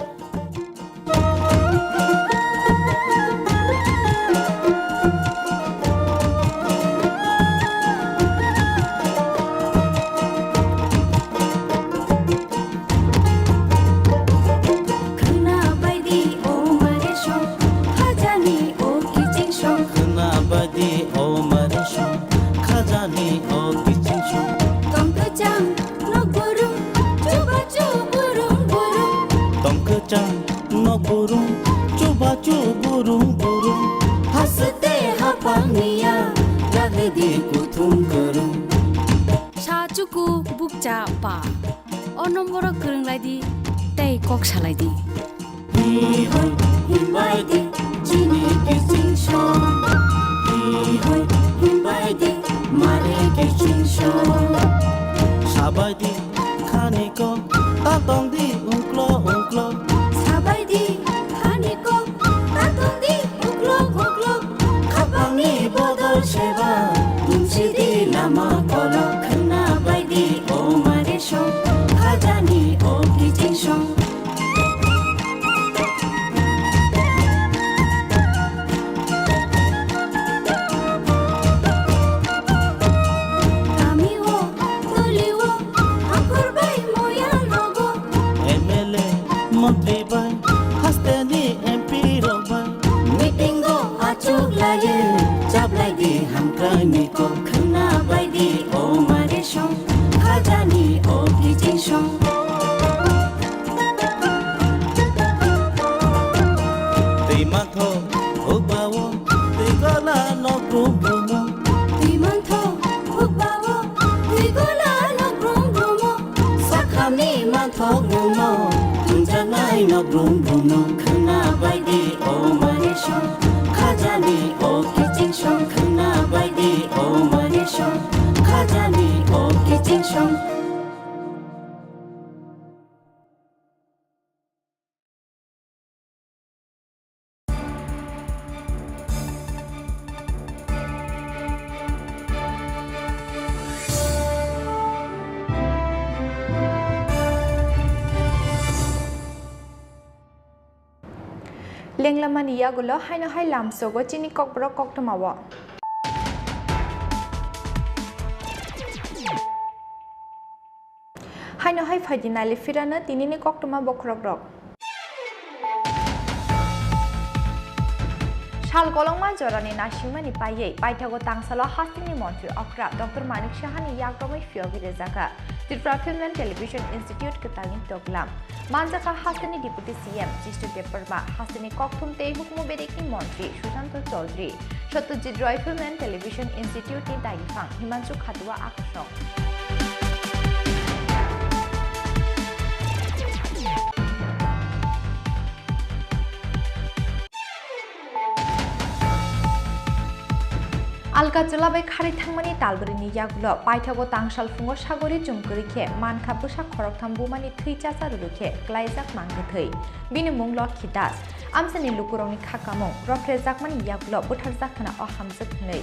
Sacuku bukca pa, onomoro kereng lagi, tei kok saladi. Hihoi himbaidi, jini kissing show. Hihoi himbaidi, mare kissing show. Sabaidi, kaniko, tatong di ungklo ungklo. Sabaidi, kaniko, tatong di ungklo ungklo. Kapangi bodol seba, unsidi lama kolo. Kena baidi o mare show, khajani o kissing show. Niko kena baidi o mare shong, khajani o kijing shong. Timanto hugbawo, tigola no grumbumo. Timanto hugbawo, tigola no grumbumo. Sakami manto gumo, tunjanai no grumbumo. Kena baidi o mare shong, khajani o kijing shong. Kena baidi o mare shong, khajani o kijing shong. Lenglaman iya gulo haino hai lamsogo chini kokborok koktomawo. Haino hai fadinali firana tinini koktoma bokrok. Shal kolongma jorani nashimani paye paithago tangsalo hastini montri okra Dr. Manik Shahani yakromai fiogire jaka Tripura Film and Television Institute ketalin toglam manjaka hastini Deputy CM Jistu Deparma hastini kokthum tei hukmu bedeki montri Sushant Chaudhary Satyajit Roy Film and Television Institute ni daifang Himanshu Khatwa akshok Alka Julabai Kari Tangmani Talbrini Yagulo, Paitago Tangshal Fungo Shagori Jumkurike, Manka Busha Korok Tambumani Trichasa Ruke, Glaizak Mangatui, Binimung Lok Kitas, Amsani Lukuroni Kakamo, Roprezakmani Yagulo, Butarzakana or Hamzakne.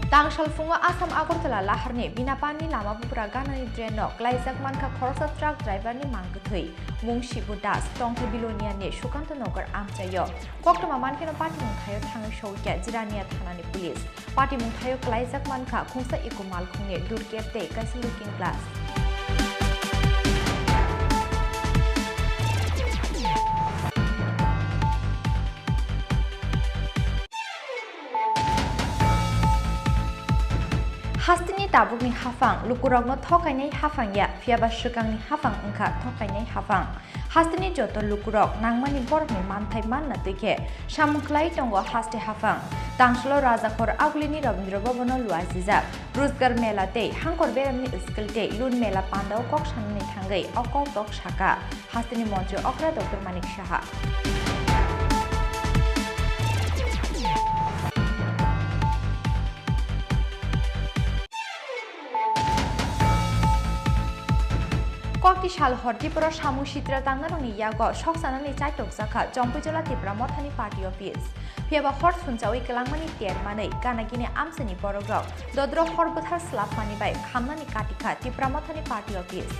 Tangshal Fungo Asam Agortala Laharni, Binapani Lama Puragana Dreno, Glaizak Manka Korsa truck driver ni Mangatui, Mungshi Budas, Tongka Bilonia ne, Shukantanogar Amchayo, Koktama Mankino Party Muntayo Tang Shoka, Zirania Tanani Police, Party Muntayo Glaizak Manka, Kunsa Ikumal Kune, Durkete, Kasi Looking Glass. Hastini tabukni hafang, lukurokno thokainai hafang ya, fiaba shukangni hafang engka thokainai hafang. Hastini joto lukurok, nangmani borokni manthai manna tuike, shamungklai tongo haste hafang. Tangshlo rajakor aglini Rabindra Bhavano luazizak, Ruzgar mela te, hangkor beramni iskilte, lun mela pandao kok shanani thangai, okok tok shaka. Hastini montri okra Dr. Manik Shaha. Kokti shal Hortipura Shamu Shitra Tangaroni Yago, Shoksanani Chaitok Zaka, Jompujala Tipra Mothani Party Office. Piaba Hort Funchawi Kalangmani Tiermane, Ganagini Amsani Borogrok, Dodro Horbuthar Slap Mani by Kamani Katika, Tipra Mothani Party Office.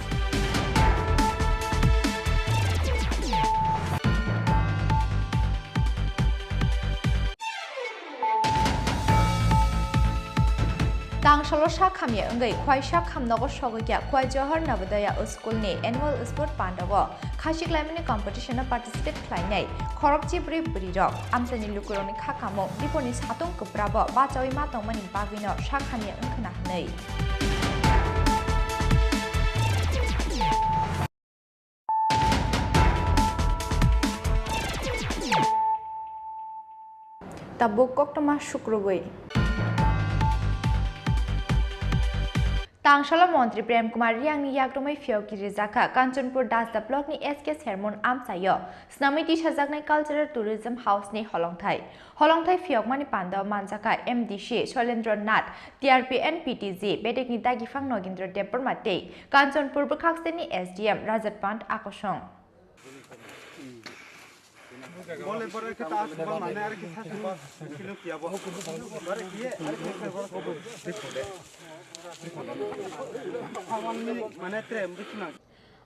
Tangshalo Shakamye, Ungai, Kwai Shakam Nogo Shogoya, Kwai Johar Navadaya School ne, Annual Sport Pandago, Kashik Lemini competition participate Kleinai, Korokji Brib Bridok, Amsani Lukuroni Kakamo, Diponis Hatung Kubrabo, Bachawi Matong Mani Bagino, Shakamye Unkanai. Tabuk Koktama Shukrugui. Tangshala Montri Prem Kumar Yang Yagromai Fioki Rizaka, Kanchanpur Das the Block ni SK Sermon Amsayo, Snamiti Shazaknai Cultural Tourism House ni Holongthai. Holongthai Fiokmani Panda Manzaka MDC Sholendra Nat, TRP NPTZ, Bedek ni Dagifang Nogindra Depor Mate, Kanchanpur Bukakseni SDM Rajat Pant Akoshong.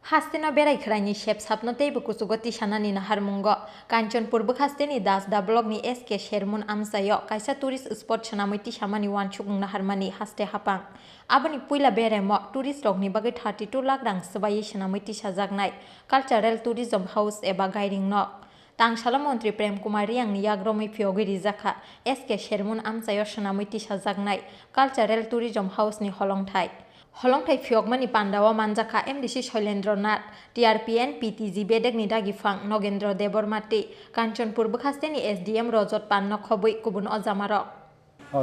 Hastina berai khrani shep sapnote bukusugoti shanani naharmungo Kanchanpur bukhasteni das da blog ni SK Shermun Amsayo kaisa tourist spot shanamiti shamani wan chukung naharmani haste hapang abani puila bere mo tourist rok ni bagai 32 lakh rang sabai shanamiti sajaknai cultural tourism house eba guiding no Tangshala Montri Prem Kumar Yang Yagromai Fiogi Rizaka SK Shermun Amsayo shanamiti sajaknai cultural tourism house ni Holongthai Holongthai Fiokmani Pandawa Manjaka MDC Sholendra Nat, TRPN PTZ Bedek Nidagi Fang, Nogendra Debor Mati, Kanchanpur Bukhasteni SDM Rojot Panno Khobui Kubun Ozamaro.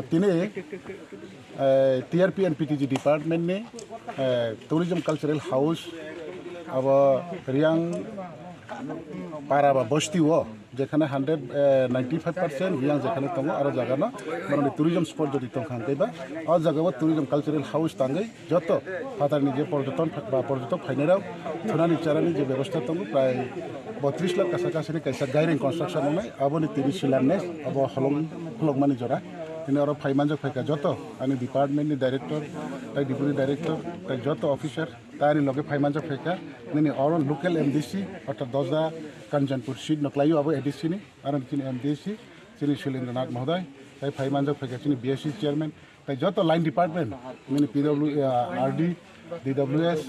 Tine TRPN PTZ Department ne Tourism Cultural House aba Riang Paraba Bosti wo যেখানে 195% রিয়াং যেখানে তঙ্গ আর জায়গা না মানে tourism spot যদি তং খাঙ্গাইবা আর জায়গা tourism cultural house তাঙ্গাই যত ফাতারনি যে পর্যটন বা পর্যটক ফাইনারাও থুনানি চারানি যে ব্যবস্থা তঙ্গ প্রায় 32 লাখ কাছাকাছি কাইসা গাইরিং কনস্ট্রাকশন নাই আবনি 30 শিলান্যাস আব হলংমানি জরা তিনি আর ফাইমানজক ফাইকা যত আনি ডিপার্টমেন্টনি ডাইরেক্টর তাই ডেপুটি ডাইরেক্টর তাই যত অফিসার তারি লগে ফাইমানজক ফাইকা নিনি অর লোকাল এমডিসি অর্থাৎ দজা কাঞ্চনপুর সিট নকলাইও আবো এডিসি নি আর তিনি এমডিসি তিনি শৈলেন্দ্রনাথ মহোদয় তাই ফাইমানজক ফাইকা তিনি বিএসসি চেয়ারম্যান তাই যত লাইন ডিপার্টমেন্ট নিনি পিডব্লিউ আরডি ডিডব্লিউএস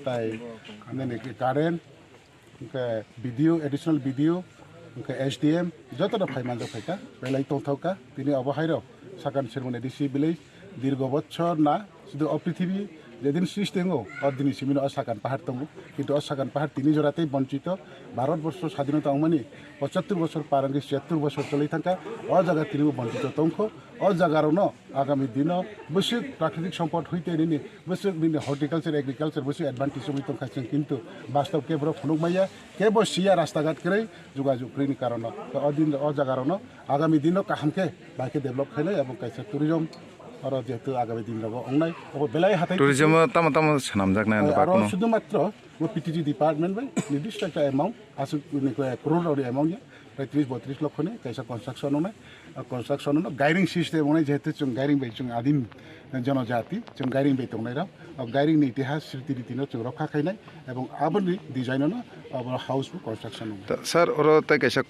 তাই নিনি current BDO additional BDO SDM যতটা ফাইমানজক ফাইকা বেলাই তৌথাউকা তিনি অবহাইর সাকান সেরমন এডিসি ভিলেজ দীর্ঘ বছর না শুধু অপৃথিবী যেদিন সৃষ্টি দङ অদিন সিমিনো অসাকান পাহাড় দङ কিন্তু অসাকান পাহাড় 3 জোড়াতেই বঞ্চিত ভারতবর্ষ স্বাধীনতা অমানি 75 বছর পারঙ্গি 76 বছর চলে থাকা অ জায়গা তিনি বঞ্চিত তংখ অ জায়গার আগামী দিন বেশি প্রাকৃতিক সম্পদ হইতে নিনি বেশি হর্টিকালচার এগ্রিকালচার বেশি অ্যাডভান্টেজ হই তংখাছেন কিন্তু বাস্তব কেবল ফুনুকমাইয়া কেবল সিয়া রাস্তাঘাট করে যোগাযোগ করিনি কারণ অদিন অ জায়গার আগামী দিন কাহামকে বাইকে ডেভেলপ খাইলে এবং কাইসা টুরিজম আর যেহেতু আগামী দিন রব অংনাই বেলায় হাতে টুরিজম তাম তাম সানামজাক না আর শুধুমাত্র পিটিজি ডিপার্টমেন্ট বাই নির্দিষ্ট একটা অ্যামাউন্ট আসুক করোড় অ্যামাউন্ট প্রায় 30-32 লক্ষ নেই কাইসা কনস্ট্রাকশন গাইডিং সিস্টেম যেহেতু जों गाइरिं बाय जों आदिम जनजाति जों गाइरिं बाय दंनायराव गाइरिंनि इतिहास स्मृति रीतिनो जों रखा खायनाय एवं आबोनि डिजाइननो अब हाउसबो कन्स्ट्रक्शन सर और तय कैसा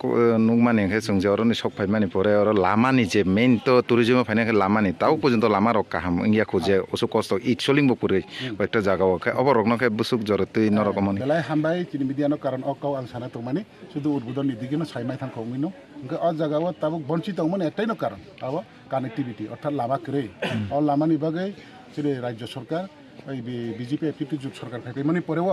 नुमानि हे जों जरनि सक फाइमानि परे और लामानि जे मेन तो टुरिजम फाइना लामानि ताव पर्यन्त लामा रक काहाम इंगिया खोजे ओसो कष्ट इटसलिंग बो पुरै कयटा जागाव के अबरकनो के बुसुक जरते न रकमनि बेलाय हामबाय चिनि मिडियानो कारण अकाव आं साना तमानि शुद्ध उद्बोधन निदिगिनो साइमाय थांखौमिनो ओंके अ जागाव ताबो बंचित मन एकटाइनो कारण अब कानेक्टिविटी अर्थात लामा करे अ लामानि बागै जेरै राज्य सरकार बीजेपी एफपी जुग सरकार फाइमानि परेव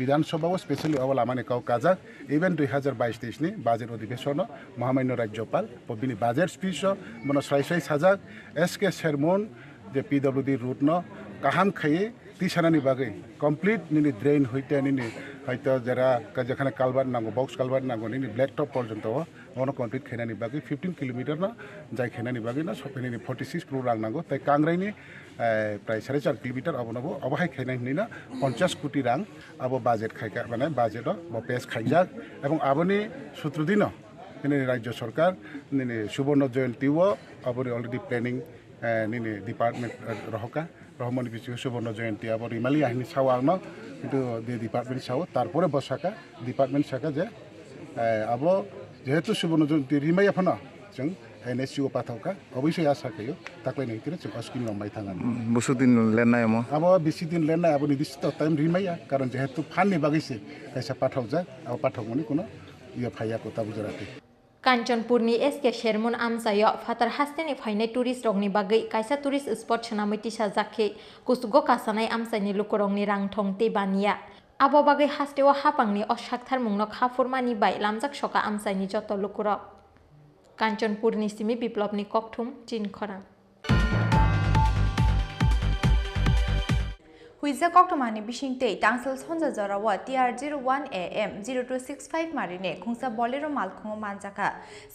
विधानसभा स्पेशली अब लामानि काव काजा इवेन 2022-23 नि बाजेट अधिवेशन महामान्य राज्यपाल बिनि बाजेट स्पीच मन स्राय साजाक एसके शेरमन जे पीडब्ल्यूडी रूट न काहाम खाये तिसानानि बागै कमप्लीट निनि ड्रेन हইতে निनि হয়তো যারা যেখানে কালভার নাঙ্গো বক্স কালভার নাঙ্গো নিনি ব্ল্যাক টপ পর্যন্ত অন কমপ্লিট খেনানি বাকি 15 কিলোমিটার না যাই খেনানি বাকি না সফেনি 46 ক্রোড় রাং নাঙ্গো তাই কাংরাইনি প্রায় 4.5 কিলোমিটার অবনবো অবহাই খেনানি না 50 কোটি রাং আবো বাজেট খাইকা মানে বাজেট পেজ খাইজাক এবং আবনি সূত্র দিন নিনি রাজ্য সরকার নিনি সুবর্ণ জয়ন্তীও আবনি অলরেডি প্ল্যানিং নিনি ডিপার্টমেন্ট রহকা রহমনি বিচি সুবর্ণ জয়ন্তী আবার রিমালি আহিনি সাওয়া আনো কিন্তু ডিপার্টমেন্ট সাও তারপরে বসাকা ডিপার্টমেন্ট শাখা যে আব যেহেতু সুবর্ণ জয়ন্তী রিমাই আফনা जों एनएससीओ पाथावका अबयसे आशा खायो ताकलाय नैतिरे जों अस्किन लंबाय थाङा बुसु दिन लेनाय म अब बेसि दिन लेनाय अब निर्दिष्ट टाइम रिमाया कारण जेहेतु फाननि बागैसे कैसा पाथावजा अब पाथावमनि कुनो इया फाया कोता बुजराते कांचनपुरनि एसके शेरमन आमसायो फातार हास्तेनि फाइनाय टुरिस्ट रंगनि बागै कायसा टुरिस्ट स्पट सनामै तिसा जाखे कुसुगो कासानाय आमसायनि लुकरंनि रांथं तेबानिया आबो बागै हास्तेवा हापांनि असाकथार मुंनक हाफुरमानि बाय लामजाक सका आमसायनि जत लुकुरक कांचनपुरनि सिमि बिप्लबनि ककथुम चिनखरा हुइजा कक्टमानि बिसिंते टांसल सनजा जरावा TR01 AM 0265 मारिने खुंसा बोलेरो मालखुङो मानजाका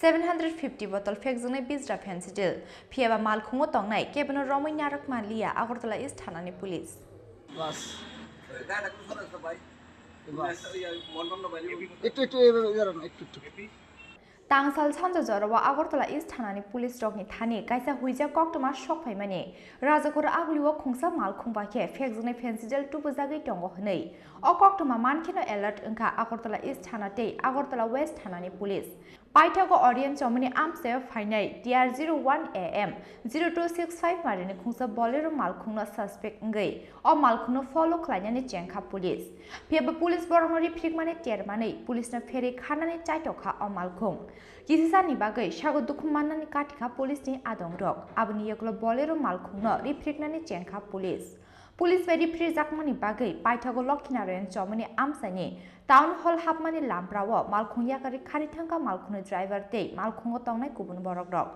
750 बोतल फेकजोंनाय बिजरा फेन्सिडिल फियाबा मालखुङो तंनाय केबनो रमै नारक मालिया आगरतला इस्ट थानानि पुलिस तांसाल सानजा जरावा आगरतला इस्ट थानानि पुलिस रकनि थानि कायसा हुइजा कक्टमा सकफाइमानि राजाखर आगलिवा खुंसा मालखुंबाखे फेकजोंनाय फेन्सिडिल टुबुजागै दङ हनै अ कक्टमा मानखिनो एलार्ट ओंखा आगरतला इस्ट थानाते आगरतला वेस्ट थानानि पुलिस पाइथागो ऑडियंस जमनि आमसे फाइनाय TR01 AM 0265 मारिनि खुंसा बोलेरो मालखुंनो सस्पेक्ट ngै अ मालखुंनो फलो खालायनानै जेंखा पुलिस फेबा पुलिस बरंगरि फिकमाने तेरमानै पुलिसनो फेरि खानानै चाइटखा अ मालखुं किसिसानि बागै सागो दुखु माननानै काटिखा पुलिसनि आदंरक आबनि यगलो बोलेरो मालखुंनो रिफ्रिकनानै जेंखा पुलिस बायदि फ्रि जाकमानि बागै पाइथागो लखिनारायण जमनि आमसानि टाउन हल हाबमानि लामप्रावो मालखुंयाकारि खारिथांगा मालखुंनो ड्राइभार ते मालखुंगो तंनाय गुबुन बरकरक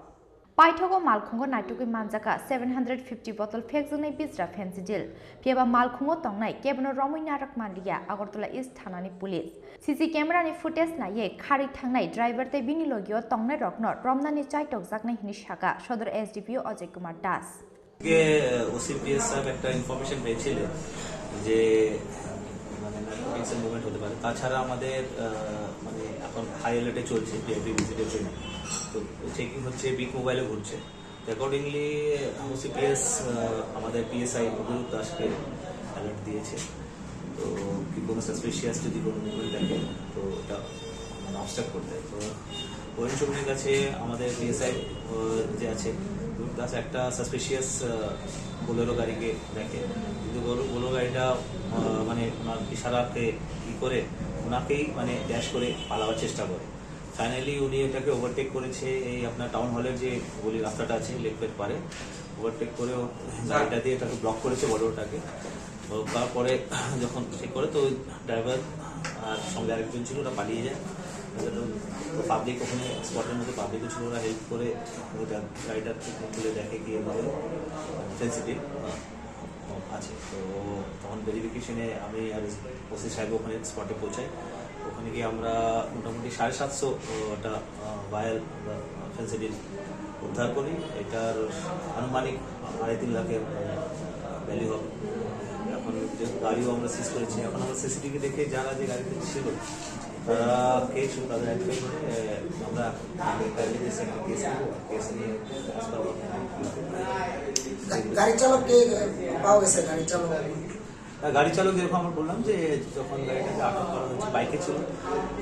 पाइथागो मालखुंगो नाइटुगै मानजाका 750 बोतल फेकजोंनाय बिजरा फेन्सिडिल फेबा मालखुंगो तंनाय केबनो रमै नारक मालिया आगरतला इस्ट थानानि पुलिस सीसी कैमरानि फुटेज नायै खारि थांनाय ड्राइभार ते बिनि लगियो तंनाय रकनो रमनानि चाइटक जाकनाय हिनि शाखा सदर एसडीपीओ अजय कुमार दास के ओसीपीएस साहेब একটা ইনফরমেশন পেয়েছিলেন যে মানে নার্কোটিক্স এর মুভমেন্ট হতে পারে তাছাড়া আমাদের মানে এখন হাই অ্যালার্টে চলছে ভিআইপি ভিজিটের জন্য তো চেকিং হচ্ছে বিগ মোবাইলে ঘুরছে অ্যাকর্ডিংলি ওসিপিএস আমাদের পিএসআই গুরু দাসকে অ্যালার্ট দিয়েছে তো কি কোনো সাসপিশিয়াস যদি কোনো মুভমেন্ট দেখে তো এটা মানে অবস্ট্রাক্ট করতে তো ওই চৌকির কাছে আমাদের পিএসআই যে আছে দাস একটা সাসপিশিয়াস বোলেরো গাড়িকে দেখে কিন্তু বোলেরো গাড়িটা মানে ওনার ইশারাকে ই করে ওনাকেই মানে ড্যাশ করে পালাবার চেষ্টা করে ফাইনালি উনি এটাকে ওভারটেক করেছে এই আপনার টাউন হলের যে গলি রাস্তাটা আছে লেকের পারে, ওভারটেক করে গাড়িটা দিয়ে এটাকে ব্লক করেছে বড়টাকে। তো তারপরে যখন চেক করে তো ড্রাইভার আর সঙ্গে আরেকজন ছিল, ওরা পালিয়ে যায়। পাবলিক ওখানে স্পটের মধ্যে পাবলিকও ছিল, ওরা হেল্প করে ওটা গাড়িটা খুলে দেখে গিয়ে সেন্সিটিভ আছে। তো তখন ভেরিফিকেশনে আমি আর ওসি সাহেব ওখানে স্পটে পৌঁছাই। ওখানে গিয়ে আমরা মোটামুটি 750 ওটা ভায়াল ফেন্সিডিল উদ্ধার করি। এটার আনুমানিক 2.5-3 লাখের ভ্যালু হবে। এখন যে গাড়িও আমরা সিজ করেছি, এখন আমরা সিসিটিভি দেখে যারা যে গাড়িতে ছিল তারা কে ছিল তাদের আইডেন্টিফাই করে আমরা কেস নিয়ে গাড়ি চালককে পাওয়া গেছে। গাড়ি চালক যেরকম আমরা বললাম যে যখন গাড়িটাকে আটক করা হয়েছে বাইকে ছিল,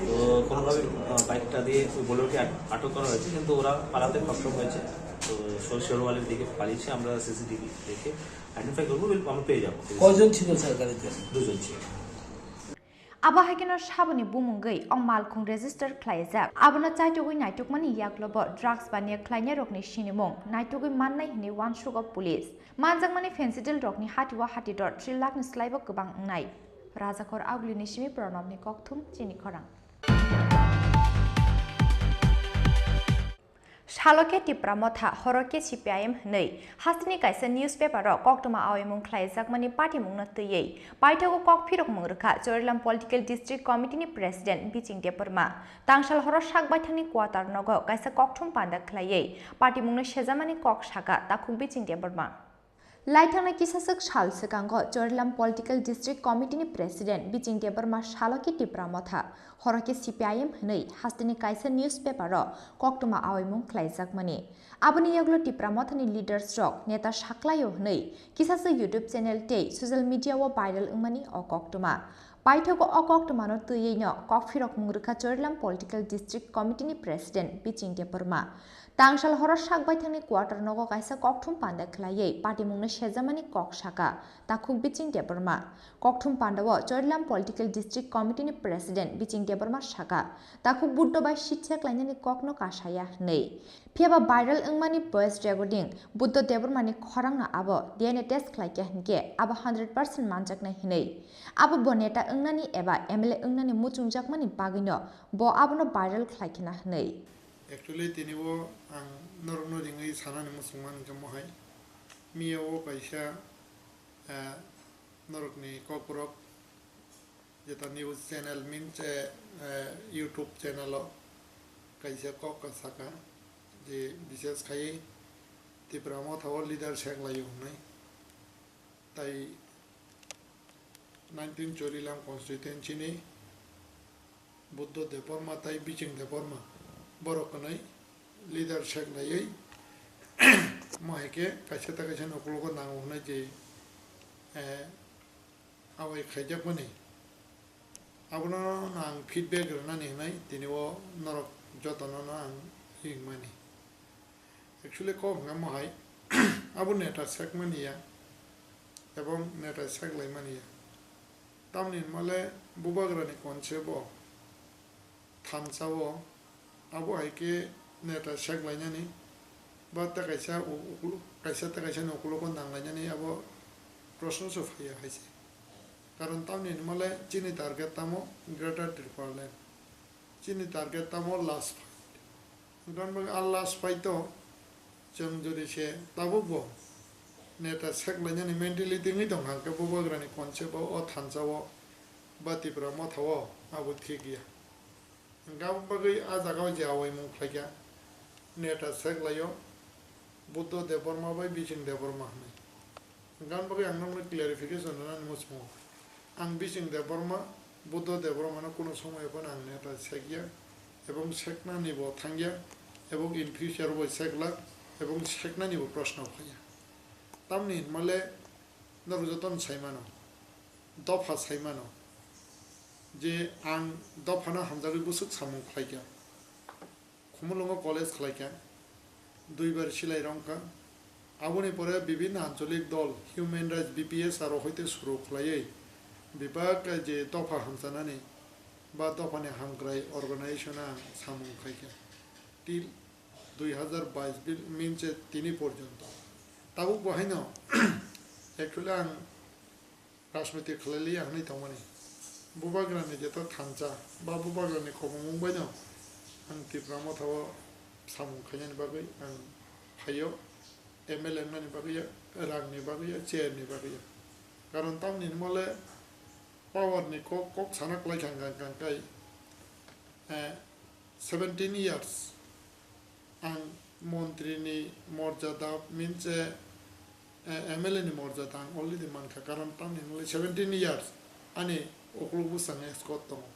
তো কোনোভাবে বাইকটা দিয়ে ওই বোলেরোকে আটক করা হয়েছে, কিন্তু ওরা পালাতে সক্ষম হয়েছে। তো শেরওয়ালের দিকে পালিয়েছে। আমরা সিসিটিভি দেখে আইডেন্টিফাই করবো, আমরা পেয়ে যাবো। কয়জন ছিল স্যার গাড়িতে? 2 জন ছিল। Abahagino Shabani Bumungai on Malkung register Klaizak. Abana Taitugui Naitukmani Yaklobo, drugs bania Klanya Rokni Shinimong, Naitugui Manai Ni one sugar police. Manzangmani Fencidil Rokni Hatiwa Hatidor, 3 lakh Nislaibo Kubang Nai. Razakor Agli Nishimi Pronomni Koktum, Chini Korang. Shaloke Tipramotha, Horoke CPIM Nei, Hastini Kaisa newspaper, Koktuma Awimung Klaizak Mani Party Mungnatuye, Paitogo Kokpirok Murka, Jorlam Political District Committee President, Beaching Deperma, Tangshal Horoshak Batani Quarter Nogo, Kaisa Koktum Panda Klaye, Party Mungna Shazamani Kok Shaka, Taku Beaching Deperma. Laitana Kisasak Shal Sekango, Jorlam Political District Committee President, Beaching Deperma Shaloke Tipramotha, Horoke CPIM Nei, Hastini Kaisa newspaper, Koktuma Awimung Klaizak Mani. Abani Yaglo Tipramothani leader stroke, Neta Shaklayo Nei, Kisasa YouTube channel Tay, social media wo viral Umani or Koktuma. Paitogo o Koktuma no Tuyino, Kokfirok Murka Jorlam Political District Committee President, Beaching Deperma. Tangshal Horoshak Baitani Quarter Nogo Kaisa Koktum Panda Klaye, Party Mungna Shazamani Kok Shaka, Takuk Beaching Deperma. Koktum Pandawa, Jorlam Political District Committee President, Beaching Deperma Shaka, Takuk Buddo by Shitchak Lanani Kokno Kashaya Nei. Piaba viral Ungmani voice recording, Buddo Depermani Koranga Abo, DNA test Klake Henge, Aba 100% Manjak na Hinei. Aba Boneta Ungnani Eba, Emile Ungnani Mutungjak Mani Bagino, Bo Abono viral Klakina Nei. Actually, Tiniwo and Norno Ringi Sanan Musuman Gamohai, Mio Kaisha Norokni Kokborok, Jeta News Channel means YouTube channel Kaisha Kokasaka, the Bishes Kai, the Pramot our leader Shaglayunai, Tai 19 Chorilam constituency, Buddha Deporma, Tai Beaching Deporma. Borokanai leader check na yei moheke kaisa ta kaisa nokologo nangonai je awai khaijak bani abono nang feedback rana nai tiniwo norok jotono nang hingmani actually ko ngamohai abun neta check mania ebong neta check lai mania tamnin male bubagrani konsebo thamsawo Abo Haike Neta Shag Lanyani, but the Kaisa no Kulokon Lanyani about process of here, I say. Karantam in Malay, Chini target Tamo, greater Triparland. Chini target Tamo last fight. Don't all last fight though, Jam Judice, Tabubo. Neta Shag Lanyani mentally thinking on Hankabubo Granny Conchebo or Tansawo, but the Pramotawo, I would kick you. Gambagi Azagaw Jawai Muklaya, Neta Seglayo, Buddha Deborma by Beaching Deborma. Gambagi and clarification on Musmo. And Beaching Deborma, Buddha Deborma Kunosoma upon and Neta Segia, Ebon Sekna Nivo Tanga, Ebon in future was Segla, Ebon Sekna Nivo Prosnopaya. Tamni Malay, Naruzaton Simano, Dopa Simano. যে আং দফানা হামজারি বুসুক সামুং খাইকা খুমুলঙ্গ college খাইকা দুইবার সিলাই রংকা আবনি পরে বিভিন্ন আঞ্চলিক দল human rights BPS আর হইতে শুরু খাইয়ে বিভাগ যে দফা হামজানানি বা দফানে হামক্রাই অর্গানাইজেশনা সামুং খাইকে টিল 2022 মিনছে 3 পর্যন্ত তাও বহাইন एक्चुअली आं राजनीति खालायलि आंनि थांमानि बुबाग्रानि जेता थांचा बा बुबाग्रानि खबर मुंबाय न आं तिप्रा मथाव सामुं खायनायनि बागै आं फायो एमएलए नानि बागै रांनि बागै चेयारनि बागै कारण तामनि मले पावारनि कक साना खालायखांगाय 17 years आं मन्त्रिनि मर्यादा मिनसे MLA ni morjada ang already manka karam tam ni 17 years ani oklubu sange skot tongo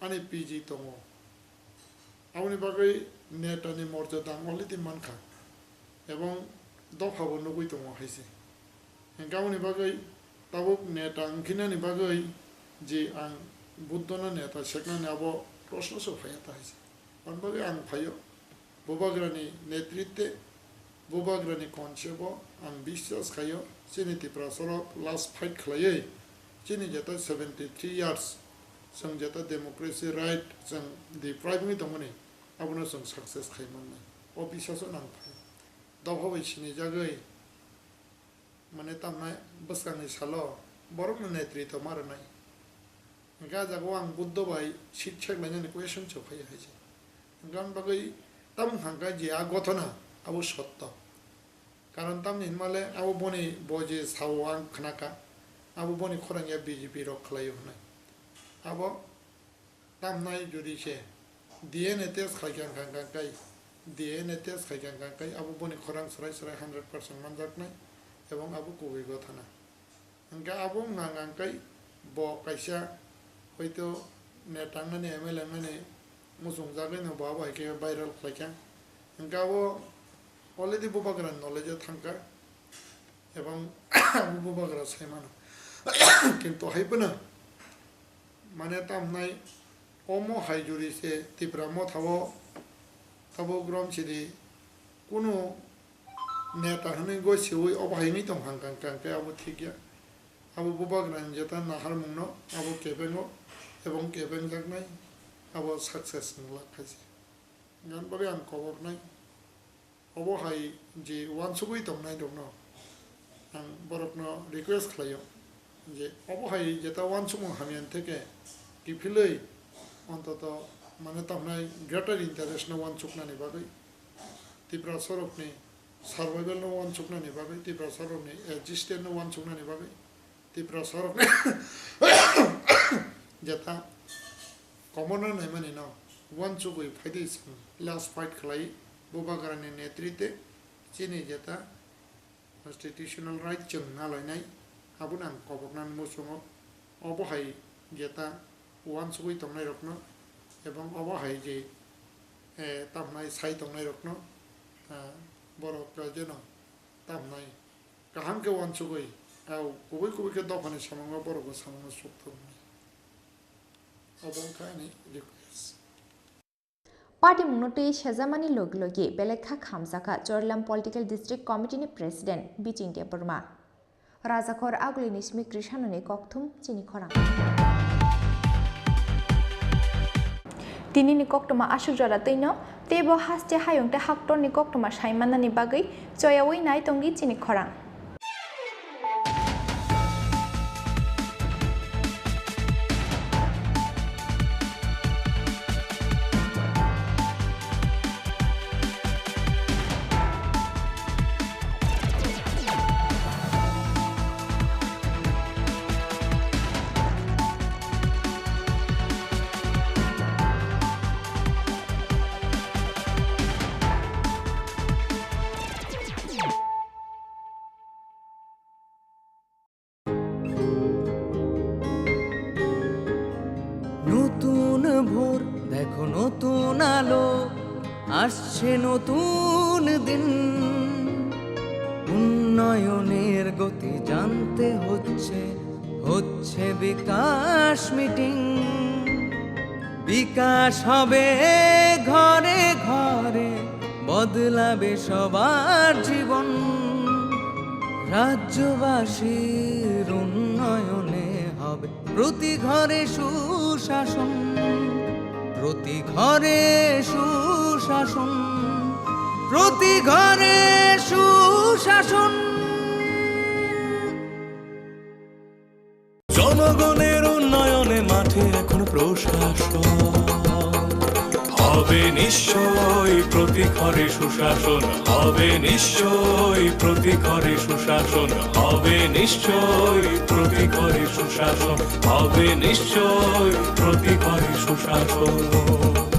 ani PG tongo awni bagai neta ni morjada ang already manka ebong dophabo nugui tongo haise engawni bagai tabuk neta angkina ni bagai je ang buddhona neta sekna ni abo proshno so phayata haise an bagai ang phayo bobagrani netritwe बुबाग्रानि कनसेप्टआव आं बिश्वास खायो जोंनि त्रिपुरासराव last fight खालायै जोंनि जेता 73 years जों जेता डेमोक्रेसि right जों डिप्राइभनि दंमोन आबनो जों सक्सेस खायमोन अ बिश्वासआव आं फायो दावहाबायसिनि जागै माने तामनाय बसकांनि साल बरफनि नेतृत्व मारनाय गाजागौ आं बुद्धबाय सिट सेकलायनानै क्वेश्चन सोफायो हायसे गान बागै ताम हांगा जे आ घटना आबो सत्य कारण तामनि माले आबो बनि बजे सावां खनाका आबो बनि खरांया बीजेपी रक खलायो हनाय आबो तामनाय जुदि से डीएनए टेस्ट खायगां गांगाय डीएनए टेस्ट खायगां गांगाय आबो बनि खरां सराय 100% मानजाकनाय एवं आबो कुबैगो थाना अंगा आबो गांगाय ब कायसा हयतो नेतांनानै एमएलए नानै मुसुं जागैनो बाबा के भाइराल खायगां अंगा आबो already बुबाग्रानि नलेज थांगा एवं बुबाग्रा सायमानो किन्तु हायबोनो माने तामनाय अमो हायजुरि से त्रिपुरा मथावो ताबो ग्राम सिदि कुनु नेता हनै गसिवै अबहायनि दं हांगां कांके आबो थिगिया आबो बुबाग्रानि जेता नाहार मुंनो आबो केबेंगो एवं केबें जागनाय आबो सक्सेस नला खायसे गान बागै आं खबरनाय अबहाय जे वानसुबै दंनाय दं आं बरफनो रिक्वेस्ट खालायो जे अबहाय जेता वानसुमो हामियान थेके किफिलै अन्तत माने तामनाय ग्रेटर इन्टारेस्टनो वानसुकनानि बागै त्रिपुरा सरकनि सार्भाइभेलनो वानसुकनानि बागै त्रिपुरा सरकनि एक्जिस्टेन्सनो वानसुकनानि बागै त्रिपुरा सरकनि जेता कमनर नायमानि न वानसुबै फायदै लास्ट फाइट खालायो बुबाग्रानि नेतृत्वे चीनी जेता कन्स्टिट्यूशनल राइट जों नालायनाय आबो आं खबरनानै मोसङो अबहाय जेता वानसुबै दंनाय रखनो एवं अबहाय जे तामनाय साइ दंनाय रखनो बरफरा जेन तामनाय गाहामके वानसुबै आव गुबै दफानि सामाङाव बरफखौ सामाङाव सुक्थ' अबंखानि रिक्वेस्ट पार्टी मुनोटै सेजामानि लगे लगे बेलेखा खामजाखा चोरलाम पलिटिकल डिस्ट्रिक्ट कमिटिनि प्रेसिडेंट बिचिंटे बर्मा राजाखर आगुलिनि स्मिक्रि सानुनि कक्थुम चिनि खरां दिनैनि कक्टमा आसुक जरा तैनो तेबो हास्ते हायंते हाक्टरनि कक्टमा साइमानानि बागै जयावै नाय तंगि चिनि खरां নতুন ভোর দেখো নতুন আলো আসছে নতুন দিন উন্নয়নের গতি জানতে হচ্ছে বিকাশ মিটিং বিকাশ হবে ঘরে ঘরে বদলাবে সবার জীবন রাজ্যবাসীর উন্নয়নে হবে প্রতি ঘরে সুশাসন, প্রতি ঘরে সুশাসন, প্রতি ঘরে সুশাসন। জনগণের উন্নয়নে মাঠে এখন প্রশাসন হবে নিশ্চয়ই, প্রতি ঘরে সুশাসন হবে নিশ্চয়ই, প্রতি ঘরে সুশাসন হবে নিশ্চয়ই, প্রতি ঘরে সুশাসন হবে নিশ্চয়ই, প্রতি ঘরে সুশাসন।